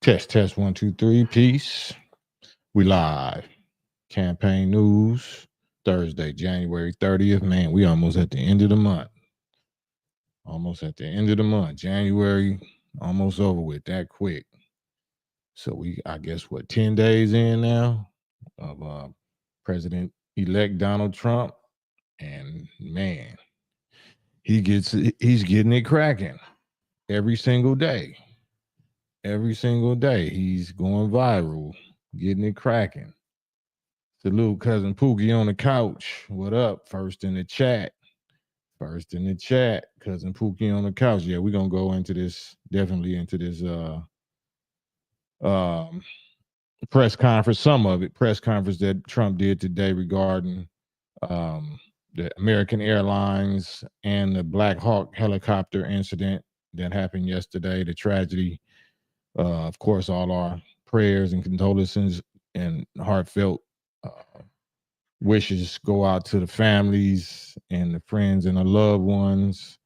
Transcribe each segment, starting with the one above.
Test 1 2 3. Peace. We live. Campaign news. Thursday, January 30th. Man, we almost at the end of the month. Almost at the end of the month. January almost over with that quick. So I guess, 10 days in now of President-elect Donald Trump. And man, he's getting it cracking every single day. Every single day, he's going viral, getting it cracking. Salute cousin Pookie on the couch. What up? First in the chat. Cousin Pookie on the couch. Yeah, we're gonna go into this, definitely into this um press conference, some of it, press conference that Trump did today regarding the American Airlines and the Black Hawk helicopter incident that happened yesterday, the tragedy. Of course, all our prayers and condolences and heartfelt wishes go out to the families and the friends and the loved ones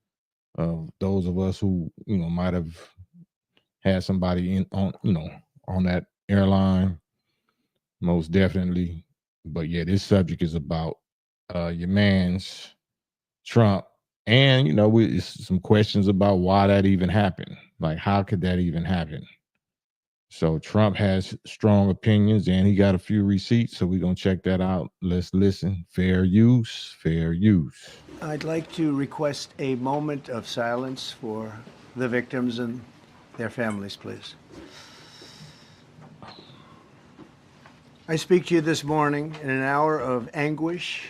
of those of us who might have had somebody on that airline, most definitely. But yeah, this subject is about your man's Trump, and some questions about why that even happened. Like, how could that even happen? So Trump has strong opinions, and he got a few receipts. So we're gonna check that out. Let's listen. Fair use. Fair use. I'd like to request a moment of silence for the victims and their families, please. I speak to you this morning in an hour of anguish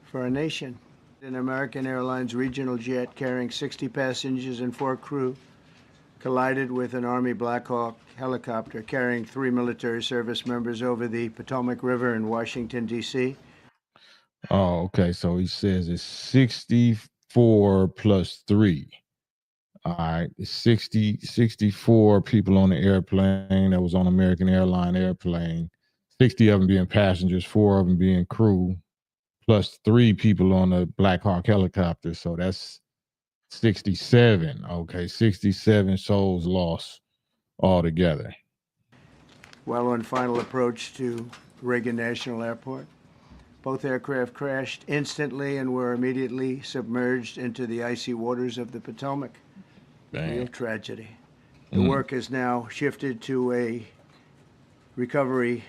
for our nation. An American Airlines regional jet carrying 60 passengers and 4 crew collided with an Army Black Hawk helicopter carrying 3 military service members over the Potomac River in Washington, D.C. Oh, okay. So he says it's 64 plus 3. All right. 64 people on the airplane that was on American Airline airplane. 60 of them being passengers, 4 of them being crew, plus 3 people on the Black Hawk helicopter. So that's 67. Okay. 67 souls lost altogether. While on final approach to Reagan National Airport, both aircraft crashed instantly and were immediately submerged into the icy waters of the Potomac. Dang. Real tragedy. The work has now shifted to a recovery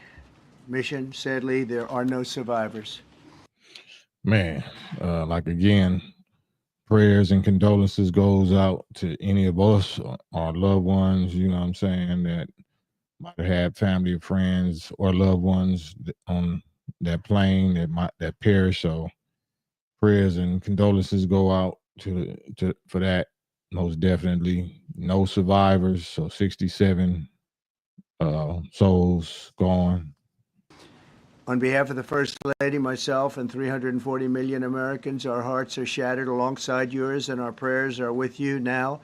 mission. Sadly, there are no survivors. Man, like, again, prayers and condolences goes out to any of us, our loved ones, you know what I'm saying, that might have had family or friends or loved ones on that plane that perished. So prayers and condolences go out for that. Most definitely. No survivors. So 67 souls gone. On behalf of the First Lady, myself, and 340 million Americans, our hearts are shattered alongside yours, and our prayers are with you now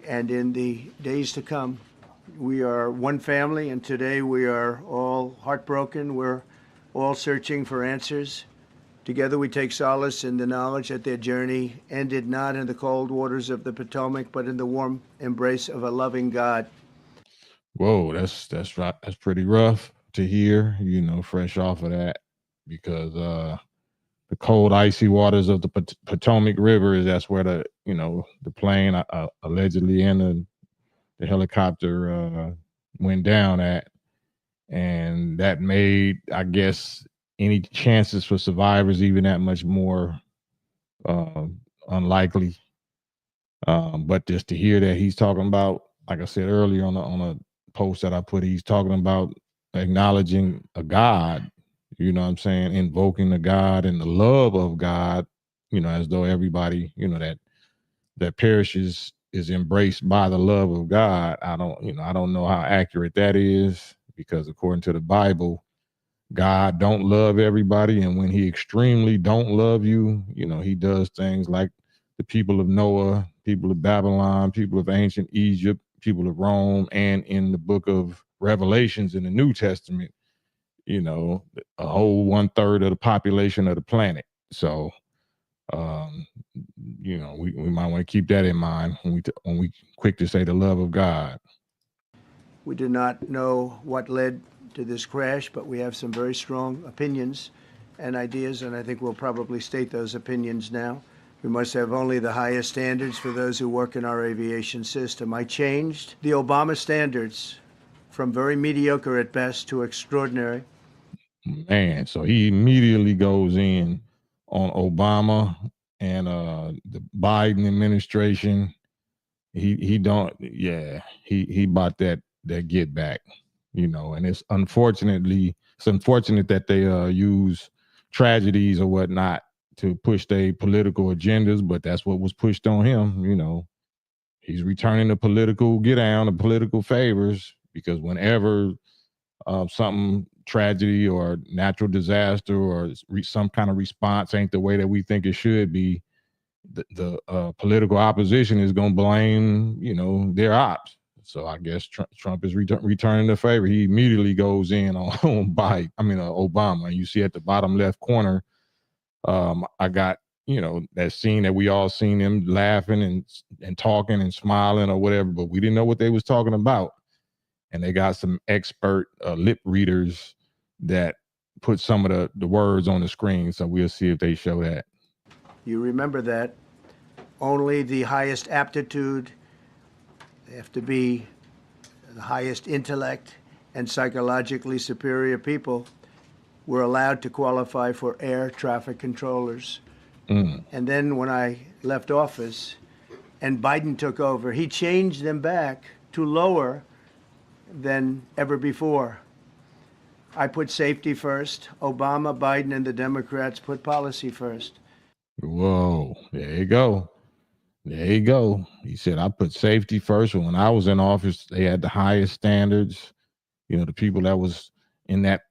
and in the days to come. We are one family, and today we are all heartbroken. We're all searching for answers. Together we take solace in the knowledge that their journey ended not in the cold waters of the Potomac, but in the warm embrace of a loving God. Whoa, that's right. That's pretty rough to hear, fresh off of that, because the cold, icy waters of the Potomac River that's where the plane allegedly and the helicopter went down at, and that made, I guess, any chances for survivors even that much more unlikely. But just to hear that he's talking about, like I said earlier on a post that I put, he's talking about acknowledging a God, you know what I'm saying, invoking the God and the love of God, as though everybody, that perishes is embraced by the love of God. I don't know how accurate that is, because according to the Bible, God don't love everybody, and when he extremely don't love you, he does things like the people of Noah, people of Babylon, people of ancient Egypt, people of Rome, and in the book of Revelations in the New Testament, a whole 1/3 of the population of the planet. So we might want to keep that in mind when we quick to say the love of God. We do not know what led to this crash, but we have some very strong opinions and ideas, and I think we'll probably state those opinions now. We must have only the highest standards for those who work in our aviation system. I changed the Obama standards from very mediocre at best to extraordinary. Man, so he immediately goes in on Obama and the Biden administration. He don't, yeah, he bought that get back, you know, and it's unfortunate that they use tragedies or whatnot to push their political agendas, but that's what was pushed on him, you know. He's returning the political get down, the political favors, because whenever something tragedy or natural disaster or some kind of response ain't the way that we think it should be, the political opposition is going to blame, you know, their ops. So I guess Trump is returning the favor. He immediately goes in on Obama. And you see at the bottom left corner, I got, you know, that scene that we all seen him laughing and talking and smiling or whatever, but we didn't know what they was talking about. And they got some expert lip readers that put some of the words on the screen. So we'll see if they show that. You remember that. Only the highest aptitude, they have to be the highest intellect and psychologically superior people were allowed to qualify for air traffic controllers. And then when I left office and Biden took over, he changed them back to lower than ever before. I put safety first. Obama, Biden, and the Democrats put policy first. Whoa, there you go. There you go. He said, I put safety first. When I was in office, they had the highest standards. You know, the people that was in that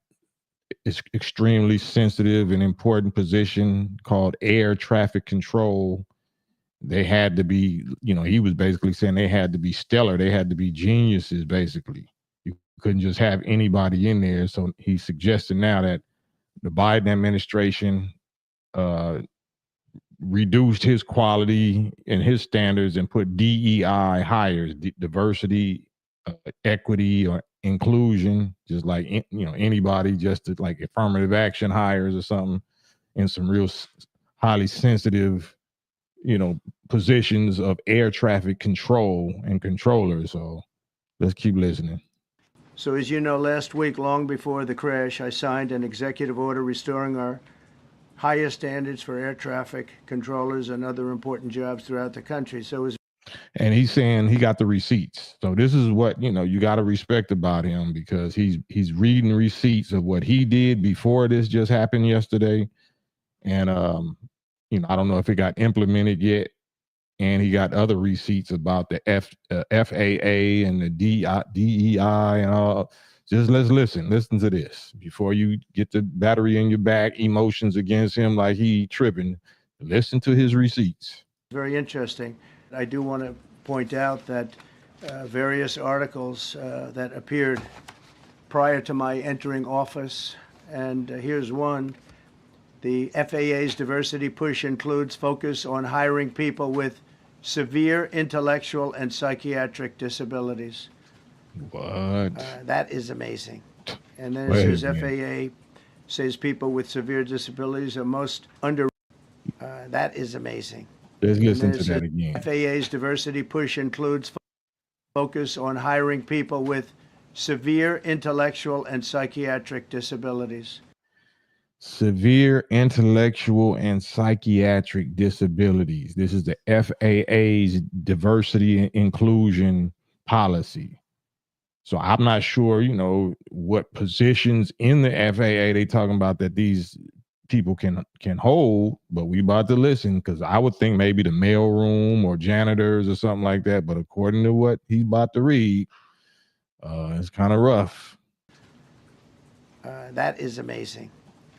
extremely sensitive and important position called air traffic control, they had to be, you know, he was basically saying they had to be stellar. They had to be geniuses, basically. You couldn't just have anybody in there. So he's suggesting now that the Biden administration reduced his quality and his standards and put DEI hires, diversity, equity, or inclusion, just like, you know, anybody, just to, like affirmative action hires or something, in some real highly sensitive, you know, positions of air traffic control and controllers. So let's keep listening. So as you know, last week, long before the crash, I signed an executive order restoring our highest standards for air traffic controllers and other important jobs throughout the country. So it was. And he's saying he got the receipts. So this is what, you know, you got to respect about him, because he's reading receipts of what he did before this just happened yesterday. And, you know, I don't know if it got implemented yet. And he got other receipts about the FAA and the DEI and all. Just let's listen to this before you get the battery in your back, emotions against him like he tripping. Listen to his receipts. Very interesting. I do want to point out that various articles that appeared prior to my entering office, and here's one. The FAA's diversity push includes focus on hiring people with severe intellectual and psychiatric disabilities. What? That is amazing. And then it says FAA says people with severe disabilities are most under. That is amazing. Let's listen to that again. FAA's diversity push includes focus on hiring people with severe intellectual and psychiatric disabilities. Severe intellectual and psychiatric disabilities. This is the FAA's diversity and inclusion policy. So I'm not sure, you know, what positions in the FAA they talking about that these people can hold, but we about to listen, because I would think maybe the mailroom or janitors or something like that. But according to what he's about to read, it's kind of rough. That is amazing.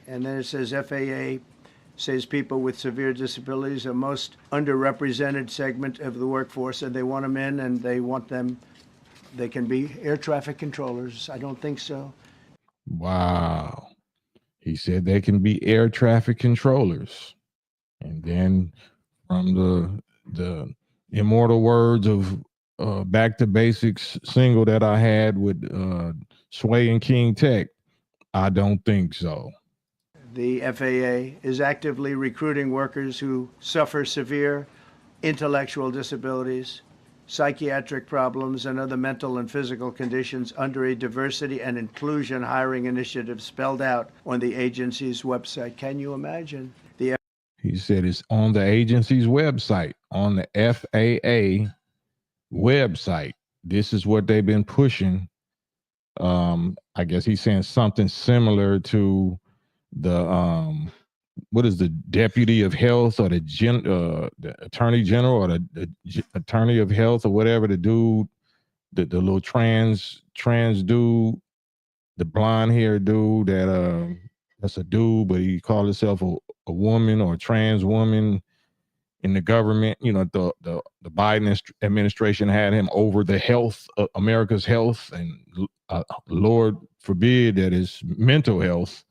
And then it says FAA says people with severe disabilities are most underrepresented segment of the workforce, and they want them in, and they want them. They can be air traffic controllers. I don't think so. Wow. He said they can be air traffic controllers. And then from the immortal words of Back to Basics single that I had with Sway and King Tech? I don't think so. The FAA is actively recruiting workers who suffer severe intellectual disabilities, psychiatric problems, and other mental and physical conditions under a diversity and inclusion hiring initiative spelled out on the agency's website. Can you imagine? He said it's on the agency's website, on the FAA website. This is what they've been pushing. I guess he's saying something similar to the what is the deputy of health or the attorney general or the attorney of health or whatever, the dude, the little trans dude, the blonde hair dude that's a dude, but he called himself a woman or a trans woman in the government. You know, the Biden administration had him over the health, America's health, and Lord forbid that is mental health.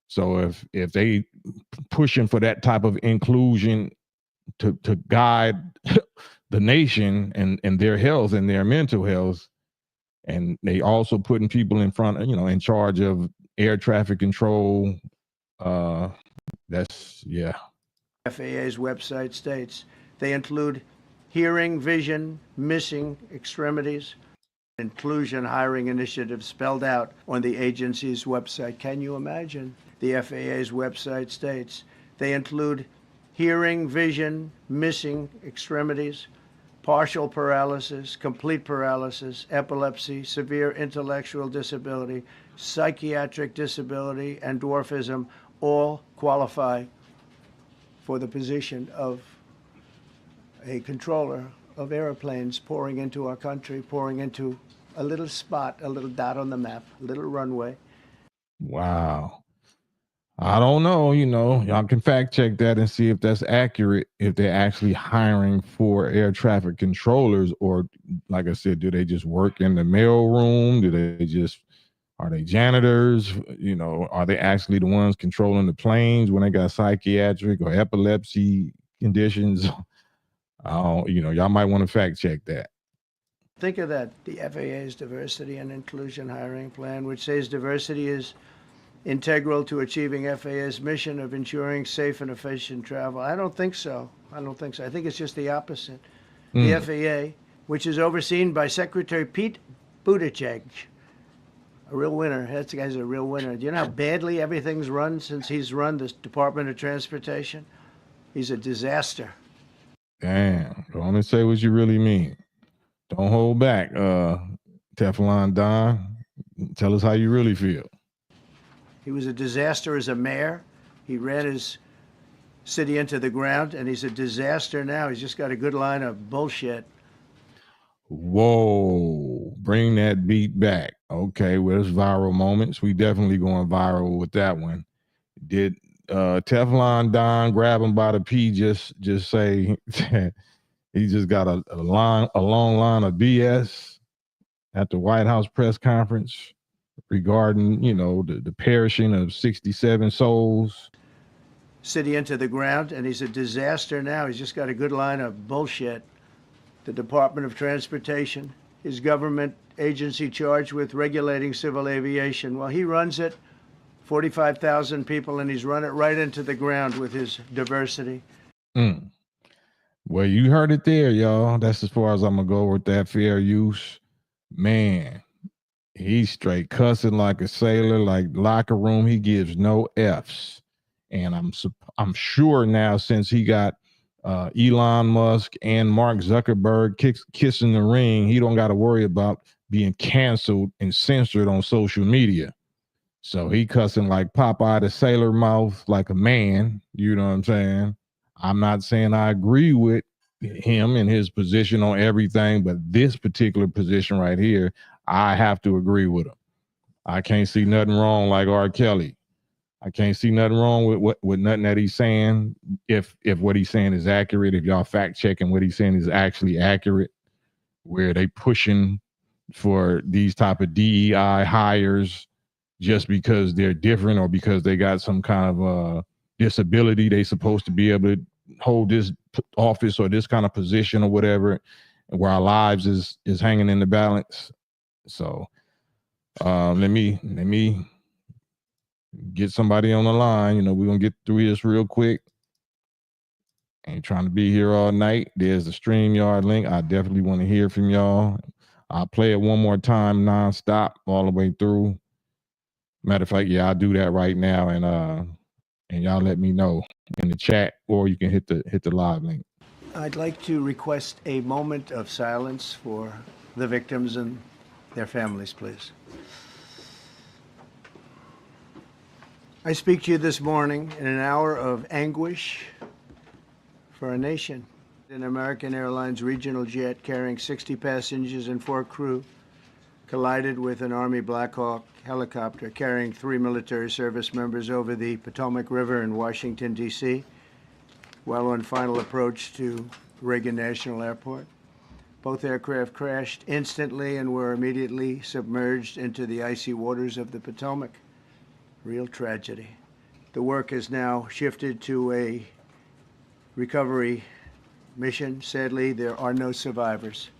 So if they pushing for that type of inclusion to guide the nation and their health and their mental health, and they also putting people in front, in charge of air traffic control. That's FAA's website states they include hearing, vision, missing extremities, inclusion hiring initiative spelled out on the agency's website. Can you imagine? The FAA's website states they include hearing, vision, missing extremities, partial paralysis, complete paralysis, epilepsy, severe intellectual disability, psychiatric disability, and dwarfism all qualify for the position of a controller of airplanes pouring into our country, pouring into a little spot, a little dot on the map, a little runway. Wow. I don't know, y'all can fact check that and see if that's accurate, if they're actually hiring for air traffic controllers, or like I said, do they just work in the mail room? Are they janitors? Are they actually the ones controlling the planes when they got psychiatric or epilepsy conditions? Y'all might want to fact check that. Think of that, the FAA's diversity and inclusion hiring plan, which says diversity is integral to achieving FAA's mission of ensuring safe and efficient travel. I don't think so. I think it's just the opposite. The FAA, which is overseen by Secretary Pete Buttigieg, a real winner. That guy's a real winner. Do you know how badly everything's run since he's run the Department of Transportation? He's a disaster. Damn. Go on and say what you really mean. Don't hold back, Teflon Don. Tell us how you really feel. He was a disaster as a mayor. He ran his city into the ground, and he's a disaster now. He's just got a good line of bullshit. Whoa, bring that beat back. Okay, well, it's viral moments. We definitely going viral with that one. Did Teflon Don grab him by the pee just say he just got a long line of BS at the White House press conference regarding, the perishing of 67 souls? City into the ground, and he's a disaster now. He's just got a good line of bullshit. The Department of Transportation, his government agency charged with regulating civil aviation. Well, he runs it, 45,000 people, and he's run it right into the ground with his diversity. Well, you heard it there, y'all. That's as far as I'm going to go with that fair use. Man, he's straight cussing like a sailor, like locker room. He gives no Fs. And I'm sure now, since he got Elon Musk and Mark Zuckerberg kissing the ring, he don't got to worry about being canceled and censored on social media. So he cussing like Popeye the Sailor Mouth, like a man. You know what I'm saying? I'm not saying I agree with him and his position on everything, but this particular position right here, I have to agree with him. I can't see nothing wrong like R. Kelly. I can't see nothing wrong with nothing that he's saying. If what he's saying is accurate, if y'all fact checking what he's saying is actually accurate, where they pushing for these type of DEI hires just because they're different or because they got some kind of disability, they supposed to be able to hold this office or this kind of position or whatever. where our lives is hanging in the balance. So let me get somebody on the line. We're gonna get through this real quick. Ain't trying to be here all night. There's the StreamYard link. I definitely want to hear from y'all. I'll play it one more time nonstop all the way through. Matter of fact, yeah, I'll do that right now, and y'all let me know in the chat, or you can hit the live link. I'd like to request a moment of silence for the victims and their families, please. I speak to you this morning in an hour of anguish for our nation. An American Airlines regional jet carrying 60 passengers and 4 crew collided with an Army Black Hawk helicopter carrying 3 military service members over the Potomac River in Washington, D.C., while on final approach to Reagan National Airport. Both aircraft crashed instantly and were immediately submerged into the icy waters of the Potomac. Real tragedy. The work has now shifted to a recovery mission. Sadly, there are no survivors.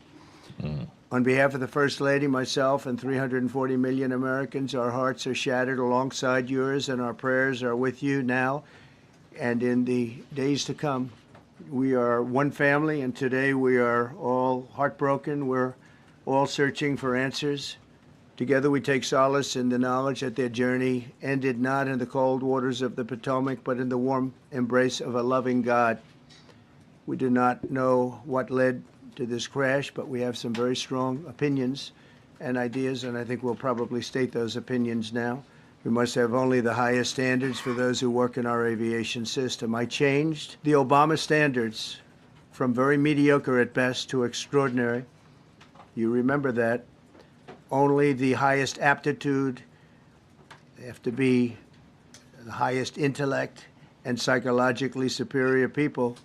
On behalf of the First Lady, myself, and 340 million Americans, our hearts are shattered alongside yours, and our prayers are with you now and in the days to come. We are one family, and today we are all heartbroken. We're all searching for answers. Together we take solace in the knowledge that their journey ended not in the cold waters of the Potomac, but in the warm embrace of a loving God. We do not know what led to this crash, but we have some very strong opinions and ideas, and I think we'll probably state those opinions now. We must have only the highest standards for those who work in our aviation system. I changed the Obama standards from very mediocre at best to extraordinary. You remember that. Only the highest aptitude, they have to be the highest intellect and psychologically superior people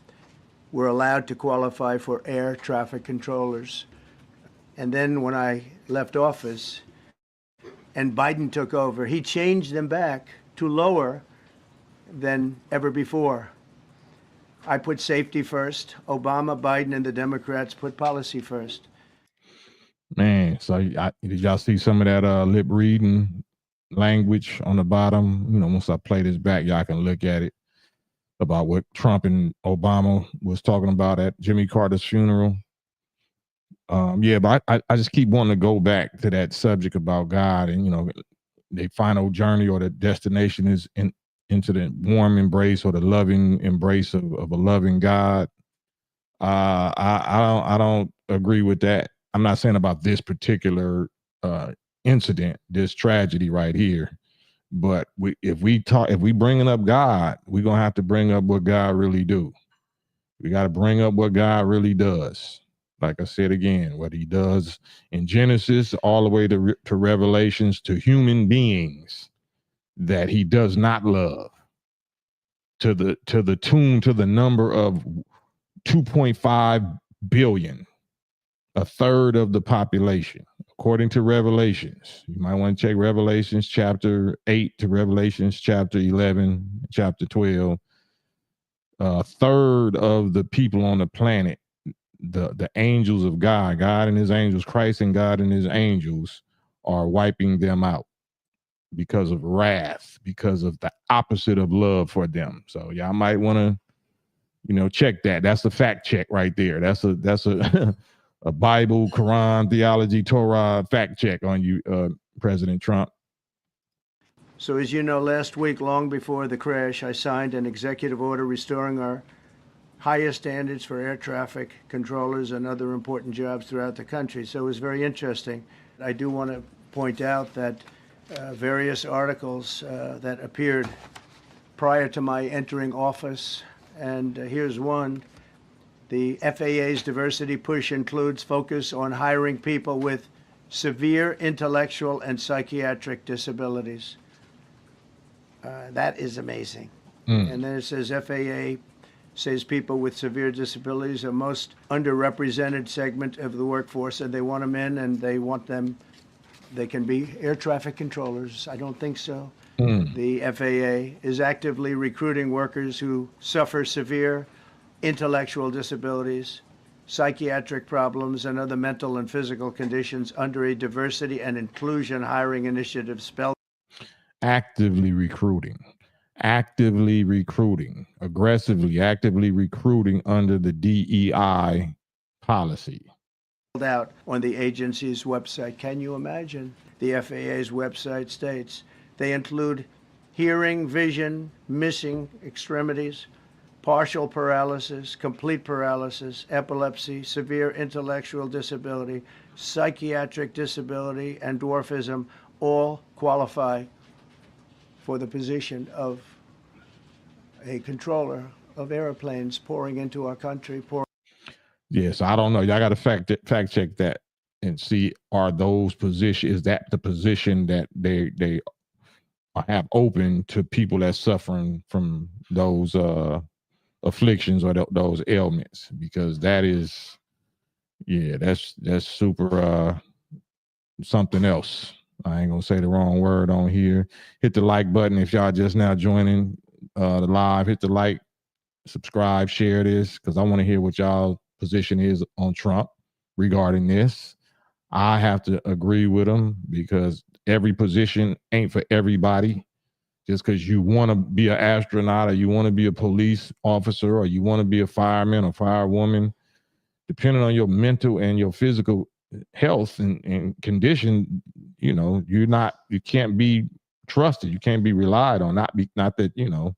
were allowed to qualify for air traffic controllers. And then when I left office and Biden took over, he changed them back to lower than ever before. I put safety first. Obama, Biden, and the Democrats put policy first. Man, so did y'all see some of that lip reading language on the bottom? Once I play this back, y'all can look at it about what Trump and Obama was talking about at Jimmy Carter's funeral. Yeah, but I just keep wanting to go back to that subject about God and, their final journey or the destination is into the warm embrace or the loving embrace of a loving God. I don't agree with that. I'm not saying about this particular incident, this tragedy right here, but if we bringing up God, we're gonna have to bring up what God really do. We got to bring up what God really does. Like I said again, what He does in Genesis, all the way to Revelations, to human beings that He does not love, to the number of 2.5 billion. A third of the population, according to Revelations. You might want to check Revelations chapter 8 to Revelations chapter 11, chapter 12. A third of the people on the planet, the angels of God and His angels, Christ and God and His angels, are wiping them out because of wrath, because of the opposite of love for them. So y'all might want to, check that. That's a fact check right there. That's a a Bible, Quran, theology, Torah fact check on you, President Trump. So as you know, last week, long before the crash, I signed an executive order restoring our highest standards for air traffic controllers and other important jobs throughout the country. So it was very interesting. I do want to point out that various articles that appeared prior to my entering office, and here's one. The FAA's diversity push includes focus on hiring people with severe intellectual and psychiatric disabilities. That is amazing. And then it says FAA says people with severe disabilities are most underrepresented segment of the workforce, and they want them in, and they can be air traffic controllers. I don't think so. The FAA is actively recruiting workers who suffer severe intellectual disabilities, psychiatric problems, and other mental and physical conditions under a diversity and inclusion hiring initiative spelled Actively recruiting, aggressively, actively recruiting under the DEI policy. out on the agency's website. Can you imagine? The FAA's website states they include hearing, vision, missing extremities, partial paralysis, complete paralysis, epilepsy, severe intellectual disability, psychiatric disability, and dwarfism all qualify for the position of a controller of airplanes pouring into our country. Yes, I don't know. Y'all got to fact check that and see, are those positions, is that the position that they have open to people that's suffering from those afflictions or those ailments? Because that is, yeah, that's super something else. I ain't gonna say the wrong word on here. Hit the like button if y'all just now joining the live. Hit the like, subscribe, share this, because I want to hear what y'all position is on Trump regarding this. I have to agree with him because every position ain't for everybody. Just because you want to be an astronaut or you want to be a police officer or you want to be a fireman or firewoman, depending on your mental and your physical health and condition, you know, you can't be trusted. You can't be relied on. Not that, you know,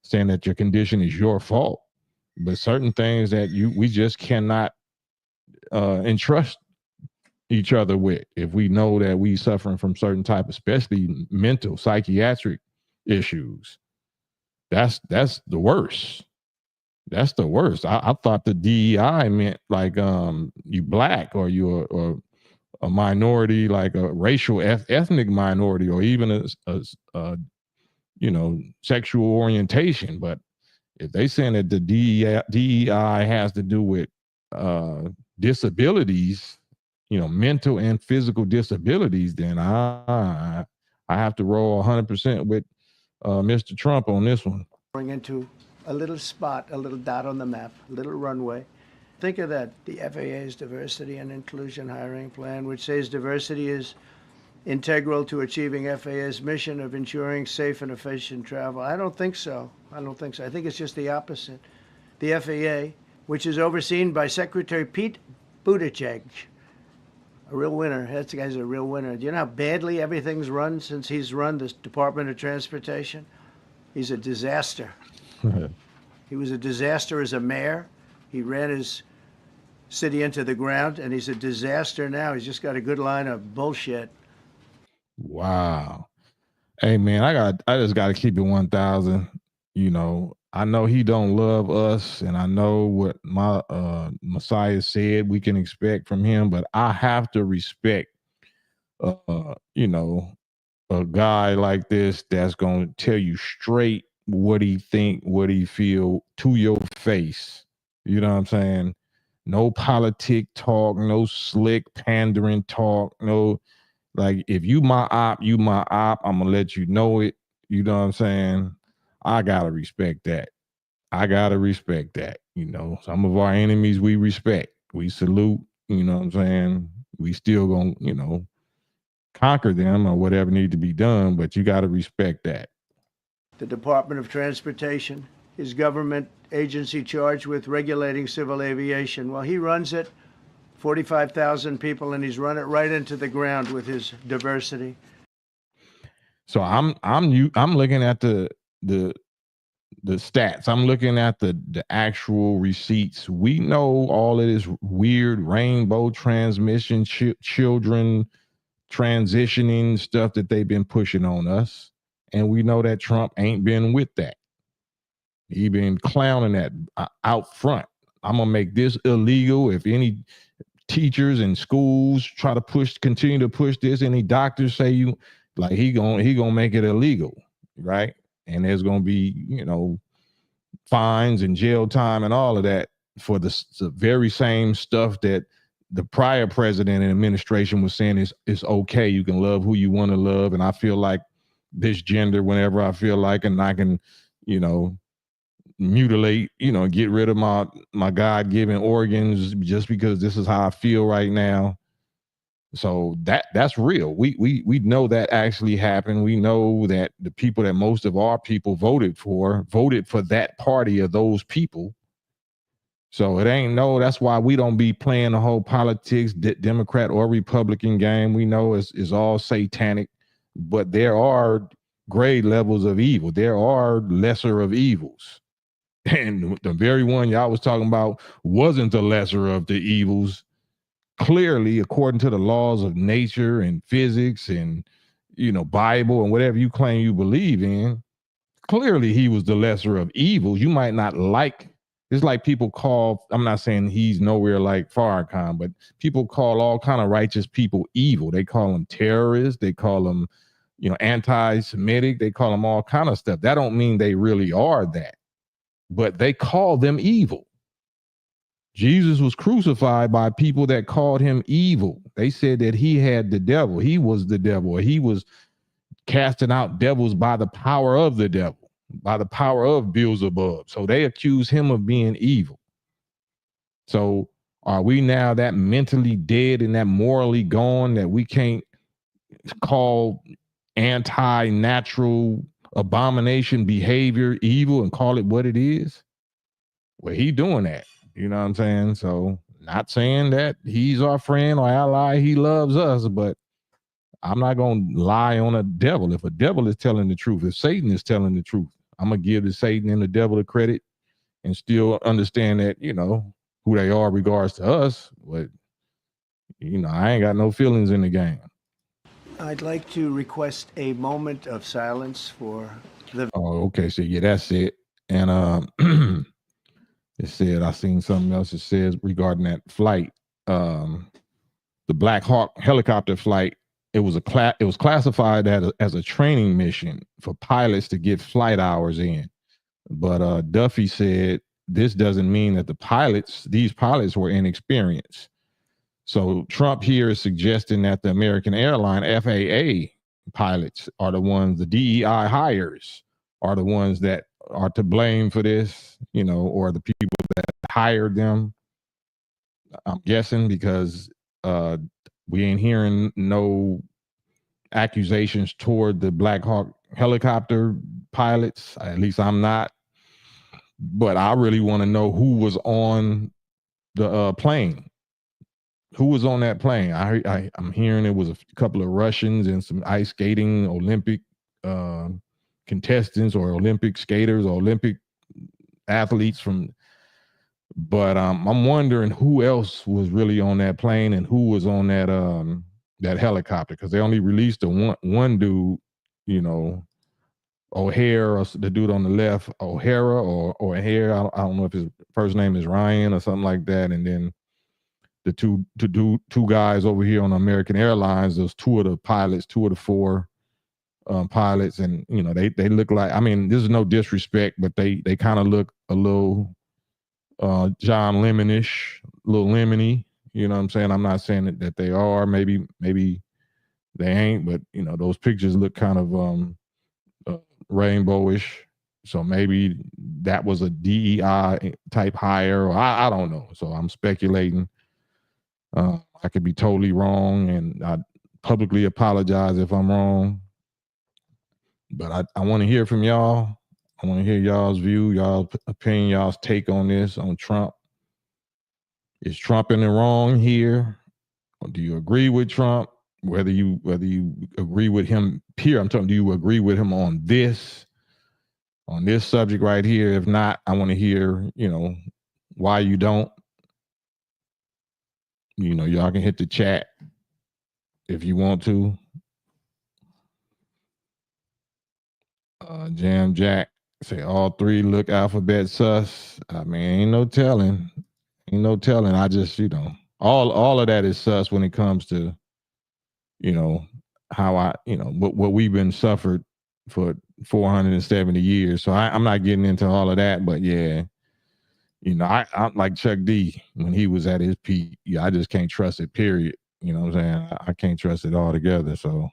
saying that your condition is your fault, but certain things that we just cannot entrust each other with. If we know that we suffering from certain type, especially mental, psychiatric issues, that's the worst. That's the worst. I thought the DEI meant like you black or you're or a minority, like a racial ethnic minority, or even a you know, sexual orientation. But if they saying that the DEI has to do with disabilities, you know, mental and physical disabilities, then I have to roll 100% with Mr. Trump on this one. Going into a little spot, a little dot on the map, a little runway. Think of that, the FAA's diversity and inclusion hiring plan, which says diversity is integral to achieving FAA's mission of ensuring safe and efficient travel. I don't think so. I think it's just the opposite. The FAA, which is overseen by Secretary Pete Buttigieg, a real winner. That guy's a real winner. Do you know how badly everything's run since he's run this Department of Transportation? He's a disaster. He was a disaster as a mayor. He ran his city into the ground, and he's a disaster now. He's just got a good line of bullshit. Wow. Hey man, I just gotta keep it 1,000. You know, I know he don't love us, and I know what my Messiah said we can expect from him, but I have to respect you know, a guy like this that's gonna tell you straight what he think, what he feel to your face. You know what I'm saying? No politic talk, no slick pandering talk, no, like, if you my op, you my op. I'm gonna let you know it. You know what I'm saying? I gotta respect that. You know, some of our enemies we respect. We salute, you know what I'm saying? We still gonna, you know, conquer them or whatever need to be done, but you gotta respect that. The Department of Transportation, his government agency charged with regulating civil aviation. Well, he runs it, 45,000 people, and he's run it right into the ground with his diversity. So I'm looking at the stats. I'm looking at the actual receipts. We know all of this weird rainbow transmission, children transitioning stuff that they've been pushing on us, and we know that Trump ain't been with that. He been clowning that out front. I'm gonna make this illegal. If any teachers and schools try to continue to push this, any doctors say you, like, he gonna make it illegal, right? And there's gonna be, you know, fines and jail time and all of that for the very same stuff that the prior president and administration was saying is okay. You can love who you want to love, and I feel like this gender whenever I feel like, and I can, you know, mutilate, get rid of my God-given organs just because this is how I feel right now. So that's real. We know that actually happened. We know that the people that most of our people voted for that party of those people. So it ain't that's why we don't be playing the whole politics, Democrat or Republican game. We know it's all satanic, but there are grade levels of evil. There are lesser of evils. And the very one y'all was talking about wasn't the lesser of the evils. Clearly, according to the laws of nature and physics and, Bible and whatever you claim you believe in, clearly he was the lesser of evils. You might not like, it's like people call, I'm not saying he's nowhere like Farrakhan, but people call all kind of righteous people evil. They call them terrorists. They call them, anti-Semitic. They call them all kind of stuff. That don't mean they really are that, but they call them evil. Jesus was crucified by people that called him evil. They said that he had the devil. He was the devil. He was casting out devils by the power of the devil, by the power of Beelzebub. So they accuse him of being evil. So are we now that mentally dead and that morally gone that we can't call anti-natural abomination behavior evil and call it what it is? Well, he doing that. You know what I'm saying? So not saying that he's our friend or ally, he loves us, but I'm not going to lie on a devil. If a devil is telling the truth, if Satan is telling the truth, I'm going to give the Satan and the devil the credit and still understand that, who they are regards to us. But, I ain't got no feelings in the game. I'd like to request a moment of silence for the... Oh, okay. So, yeah, that's it. And it said, I seen something else. It says regarding that flight, the Black Hawk helicopter flight, it was classified as a training mission for pilots to get flight hours in. But Duffy said this doesn't mean that these pilots were inexperienced. So Trump here is suggesting that the American airline FAA pilots are the ones, the DEI hires are the ones that are to blame for this, or the people that hired them. I'm guessing because we ain't hearing no accusations toward the Black Hawk helicopter pilots. At least I'm not. But I really want to know who was on the plane. Who was on that plane? I'm hearing it was a couple of Russians and some ice skating Olympic contestants or Olympic skaters or Olympic athletes from. But I'm wondering who else was really on that plane and who was on that helicopter, because they only released the one dude, O'Hare, or the dude on the left, O'Hara or O'Hare. I don't know if his first name is Ryan or something like that. And then the two guys over here on American Airlines, those two of the pilots, two of the four pilots, and they look like, I mean, this is no disrespect, but they kind of look a little John Lemon-ish, a little lemony. You know what I'm saying? I'm not saying that they are. Maybe they ain't, but those pictures look kind of rainbowish. So maybe that was a DEI type hire, or I don't know. So I'm speculating. I could be totally wrong, and I publicly apologize if I'm wrong. But I want to hear from y'all. I want to hear y'all's view, y'all's opinion, y'all's take on this, on Trump. Is Trump in the wrong here? Or do you agree with Trump? Whether you agree with him, Pierre, I'm talking, do you agree with him on this subject right here? If not, I want to hear, why you don't. Y'all can hit the chat if you want to. Jam Jack say all three look alphabet sus. I mean, ain't no telling. I just, all of that is sus when it comes to, how what we've been suffered for 470 years. So I'm not getting into all of that, but yeah, I'm like Chuck D when he was at his peak. Yeah, I just can't trust it, period. You know what I'm saying? I can't trust it altogether. So,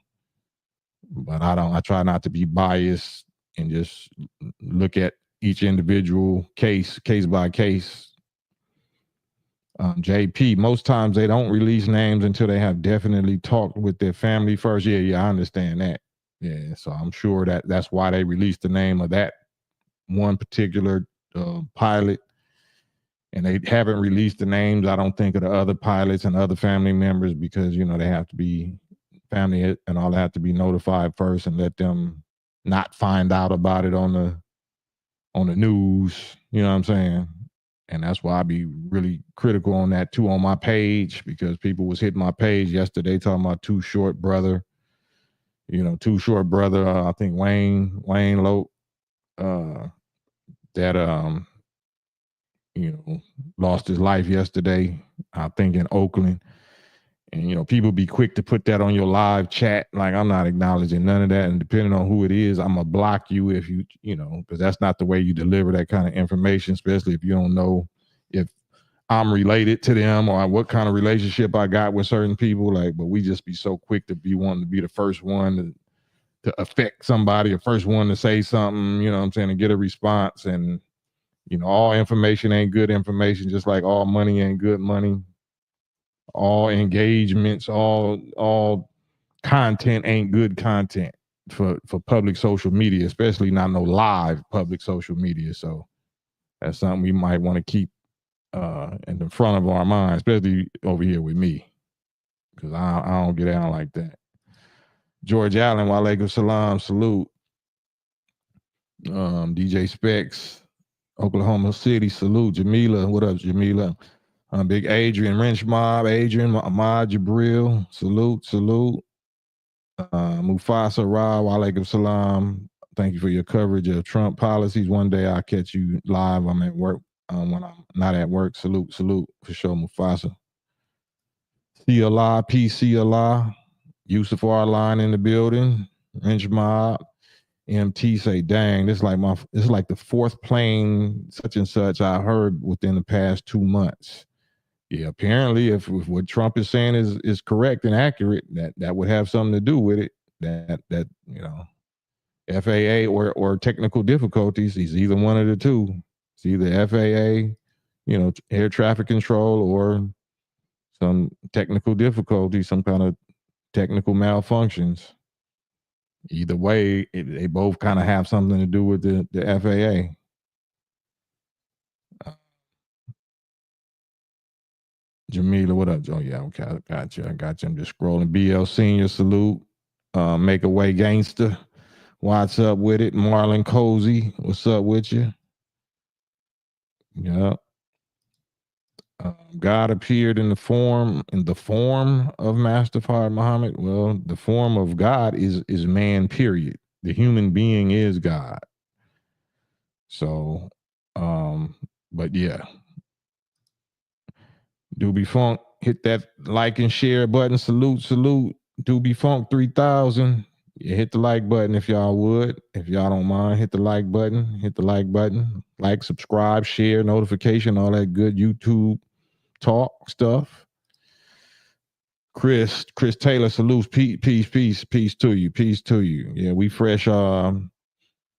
but I try not to be biased and just look at each individual case by case. JP, most times they don't release names until they have definitely talked with their family first. Yeah, I understand that. Yeah, so I'm sure that's why they released the name of that one particular pilot, and they haven't released the names, I don't think, of the other pilots and other family members, because they have to be family and all that have to be notified first and let them not find out about it on the news. You know what I'm saying? And that's why I be really critical on that too on my page, because people was hitting my page yesterday talking about Too Short Brother. Too Short Brother. I think Wayne Lope. That lost his life yesterday. I think in Oakland. And people be quick to put that on your live chat. Like, I'm not acknowledging none of that. And depending on who it is, I'm gonna block you if because that's not the way you deliver that kind of information, especially if you don't know if I'm related to them or what kind of relationship I got with certain people. Like, but we just be so quick to be wanting to be the first one to affect somebody, or first one to say something, you know what I'm saying, and get a response. And all information ain't good information, just like all money ain't good money. All engagements, all content ain't good content for public social media, especially not no live public social media. So that's something we might want to keep in the front of our mind, especially over here with me, because I don't get down like that. George Allen, walaikum salam, salute. DJ Specs, Oklahoma City, salute. Jamila, what up, Jamila? Big Adrian Wrench Mob, Adrian Ahmad Jabril, salute. Mufasa Ra, walaikum salam. Thank you for your coverage of Trump policies. One day I'll catch you live. I'm at work. When I'm not at work, salute for sure, Mufasa. See Allah, peace, see Allah. Yusuf Arline in the building. Wrench Mob. MT say, dang, this is like the fourth plane such and such I heard within the past 2 months. Yeah, apparently, if what Trump is saying is correct and accurate, that would have something to do with it. That FAA or technical difficulties. He's either one of the two. It's either FAA, air traffic control, or some technical difficulty, some kind of technical malfunctions. Either way, they both kind of have something to do with the FAA. Jamila, what up? Oh, yeah, okay, I got you. I'm just scrolling. BL Senior, salute. Make a way, gangster. What's up with it? Marlon Cozy, what's up with you? Yeah. God appeared in the form of Master Fard Muhammad. Well, the form of God is man, period. The human being is God. So, but yeah. Doobie Funk, hit that like and share button. Salute. Doobie Funk 3000. Yeah, hit the like button if y'all would. If y'all don't mind, hit the like button. Like, subscribe, share, notification, all that good YouTube talk stuff. Chris Taylor salutes. Peace to you. Yeah, we fresh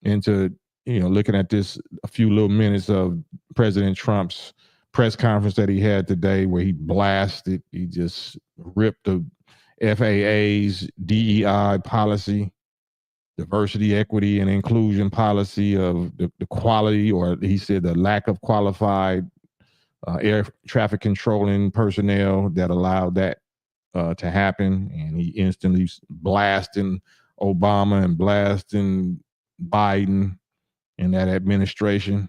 into looking at this a few little minutes of President Trump's press conference that he had today, where he just ripped the FAA's DEI policy, diversity, equity, and inclusion policy of the quality, or he said the lack of qualified air traffic controlling personnel that allowed that to happen. And he instantly blasting Obama and blasting Biden and that administration.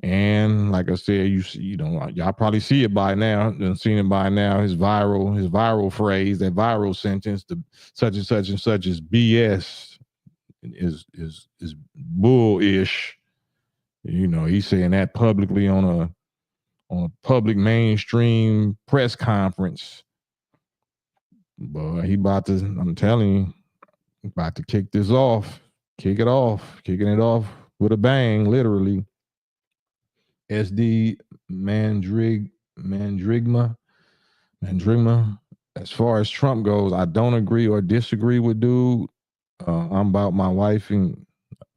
And like I said, y'all probably see it by now. Done seen it by now. His viral phrase, that viral sentence, the such and such and such is BS, is bullish. He's saying that publicly on a public mainstream press conference. But he about to, I'm telling you, about to kick it off with a bang, literally. SD Mandrigma. As far as Trump goes, I don't agree or disagree with dude. I'm about my wife and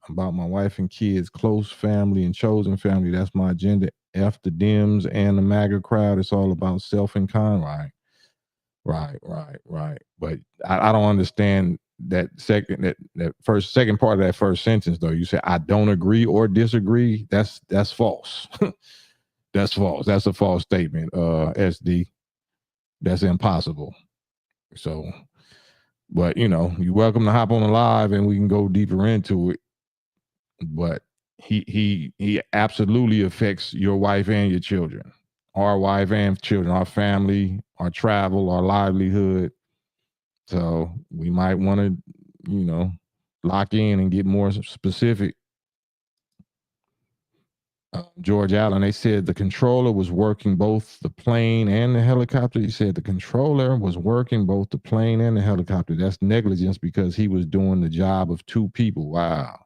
about my wife and kids, close family and chosen family. That's my agenda. F the Dems and the MAGA crowd. It's all about self and kind. Right. But I don't understand that second part of that first sentence though. You say I don't agree or disagree. That's false. That's false. That's a false statement. SD. That's impossible. So, but you're welcome to hop on the live and we can go deeper into it. But he absolutely affects your wife and your children, our wife and children, our family, our travel, our livelihood. So we might want to, lock in and get more specific. George Allen, they said the controller was working both the plane and the helicopter. He said the controller was working both the plane and the helicopter. That's negligence because he was doing the job of two people. Wow.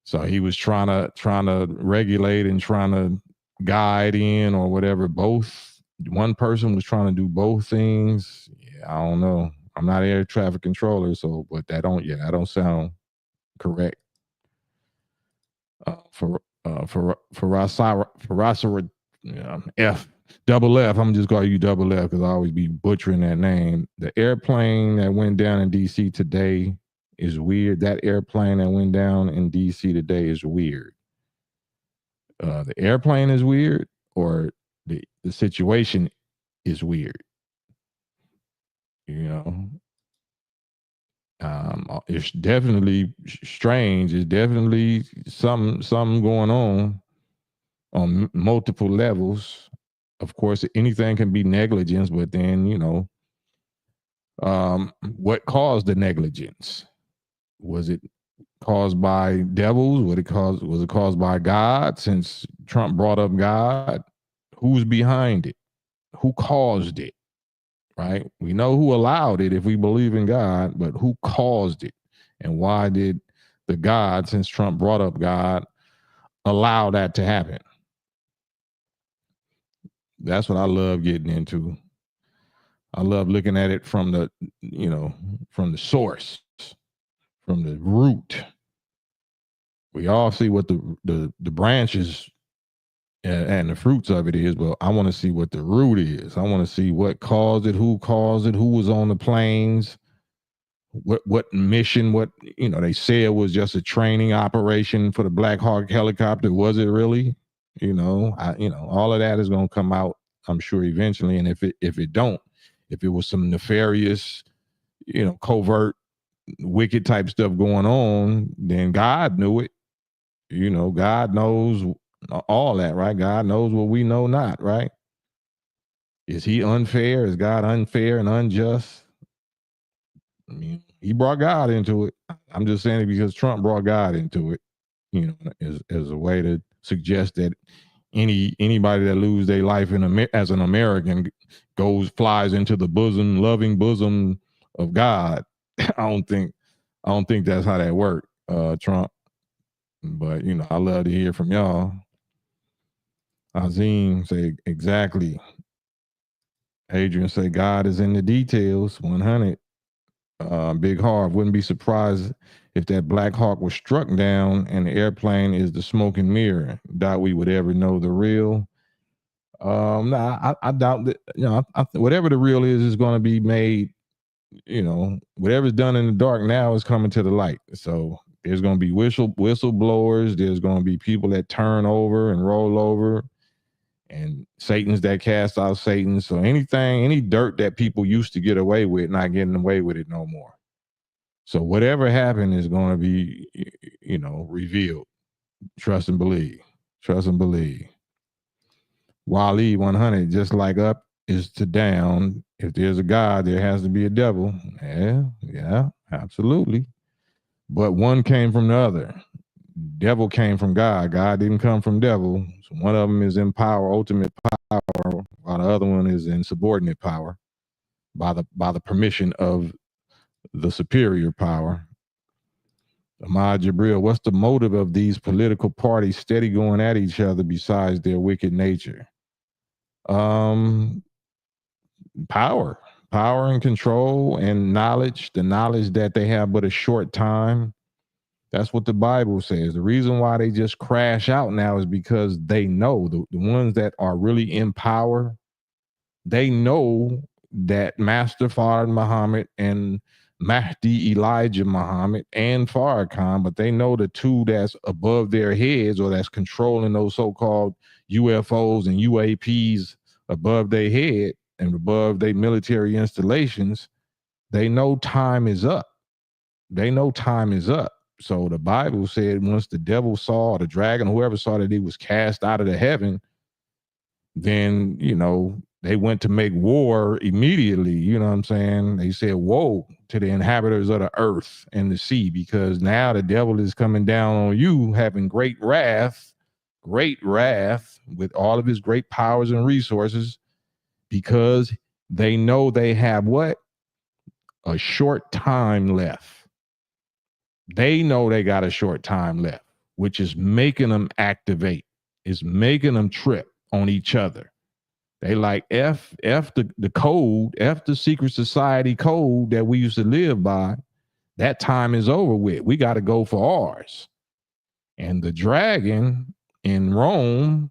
So he was trying to regulate and trying to guide in or whatever. One person was trying to do both things. Yeah, I don't know. I'm not air traffic controller, but that don't sound correct. For F double F. I'm just calling you double F because I always be butchering that name. The airplane that went down in DC today is weird. That airplane that went down in DC today is weird. The airplane is weird, or the situation is weird. It's definitely strange. It's definitely something going on multiple levels. Of course, anything can be negligence, but then what caused the negligence? Was it caused by devils? Was it caused by God? Since Trump brought up God, who's behind it? Who caused it? Right? We know who allowed it if we believe in God, but who caused it? And why did the God, since Trump brought up God, allow that to happen? That's what I love getting into. I love looking at it from the source, from the root. We all see what the branches and the fruits of it is, but I want to see what the root is. I want to see what caused it, who was on the planes, what mission, they say it was just a training operation for the Black Hawk helicopter. Was it really? All of that is going to come out, I'm sure, eventually. And if it was some nefarious, covert, wicked type stuff going on, then God knew it. God knows all that, right? God knows what we know not, right? Is he unfair? Is God unfair and unjust? I mean, he brought God into it. I'm just saying it because Trump brought God into it, as a way to suggest that anybody that lose their life as an American flies into the loving bosom of God. I don't think that's how that worked, Trump. But I love to hear from y'all. Azim say exactly. Adrian say God is in the details. 100. Big Harv, wouldn't be surprised if that Black Hawk was struck down and the airplane is the smoke and mirror. Doubt we would ever know the real. Nah, I doubt that. Whatever the real is going to be made. Whatever's done in the dark now is coming to the light. So there's going to be whistleblowers. There's going to be people that turn over and roll over, and Satan's that cast out Satan. So any dirt that people used to get away with, not getting away with it no more. So whatever happened is going to be, revealed. Trust and believe. Trust and believe. Wally 100, just like up is to down. If there's a God, there has to be a devil. Yeah, absolutely. But one came from the other. Devil came from God. God didn't come from devil. So one of them is in power, ultimate power, while the other one is in subordinate power by the permission of the superior power. Ahmad Jabril, what's the motive of these political parties steady going at each other besides their wicked nature? Power and control and knowledge, the knowledge that they have but a short time That's what the Bible says. The reason why they just crash out now is because they know the ones that are really in power, they know that Master Fard Muhammad and Mahdi Elijah Muhammad and Farrakhan, but they know the two that's above their heads or that's controlling those so-called UFOs and UAPs above their head and above their military installations. They know time is up. They know time is up. So the Bible said once the devil saw, the dragon, whoever saw that he was cast out of the heaven, then, they went to make war immediately. You know what I'm saying? They said, woe to the inhabitants of the earth and the sea, because now the devil is coming down on you, having great wrath with all of his great powers and resources, because they know they have what? A short time left. They know they got a short time left, which is making them activate, is making them trip on each other. They like F the code, F the secret society code that we used to live by. That time is over with. We got to go for ours. And the dragon in Rome,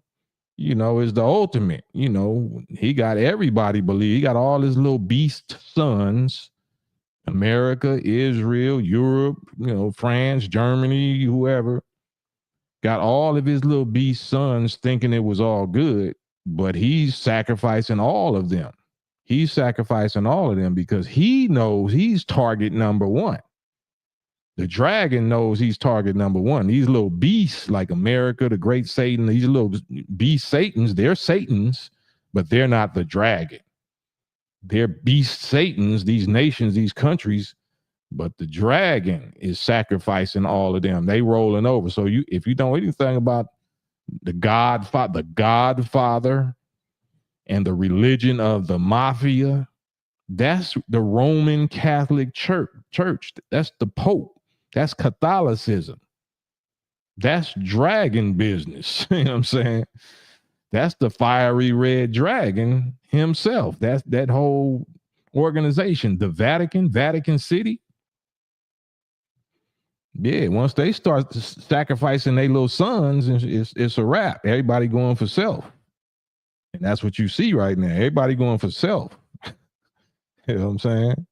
is the ultimate. He got everybody believe. He got all his little beast sons. America, Israel, Europe, France, Germany, whoever, got all of his little beast sons thinking it was all good, but he's sacrificing all of them. He's sacrificing all of them because he knows he's target number one. The dragon knows he's target number one. These little beasts like America, the great Satan, these little beast Satans, they're Satans, but they're not the dragon. They're beast Satans, these nations, these countries, but the dragon is sacrificing all of them. They rolling over. So if you know anything about the Godfather and the religion of the mafia, that's the Roman Catholic Church. That's the Pope. That's Catholicism. That's dragon business. You know what I'm saying? That's the fiery red dragon himself. That's that whole organization. The Vatican City. Yeah, once they start sacrificing their little sons, it's a wrap. Everybody going for self. And that's what you see right now. Everybody going for self. You know what I'm saying?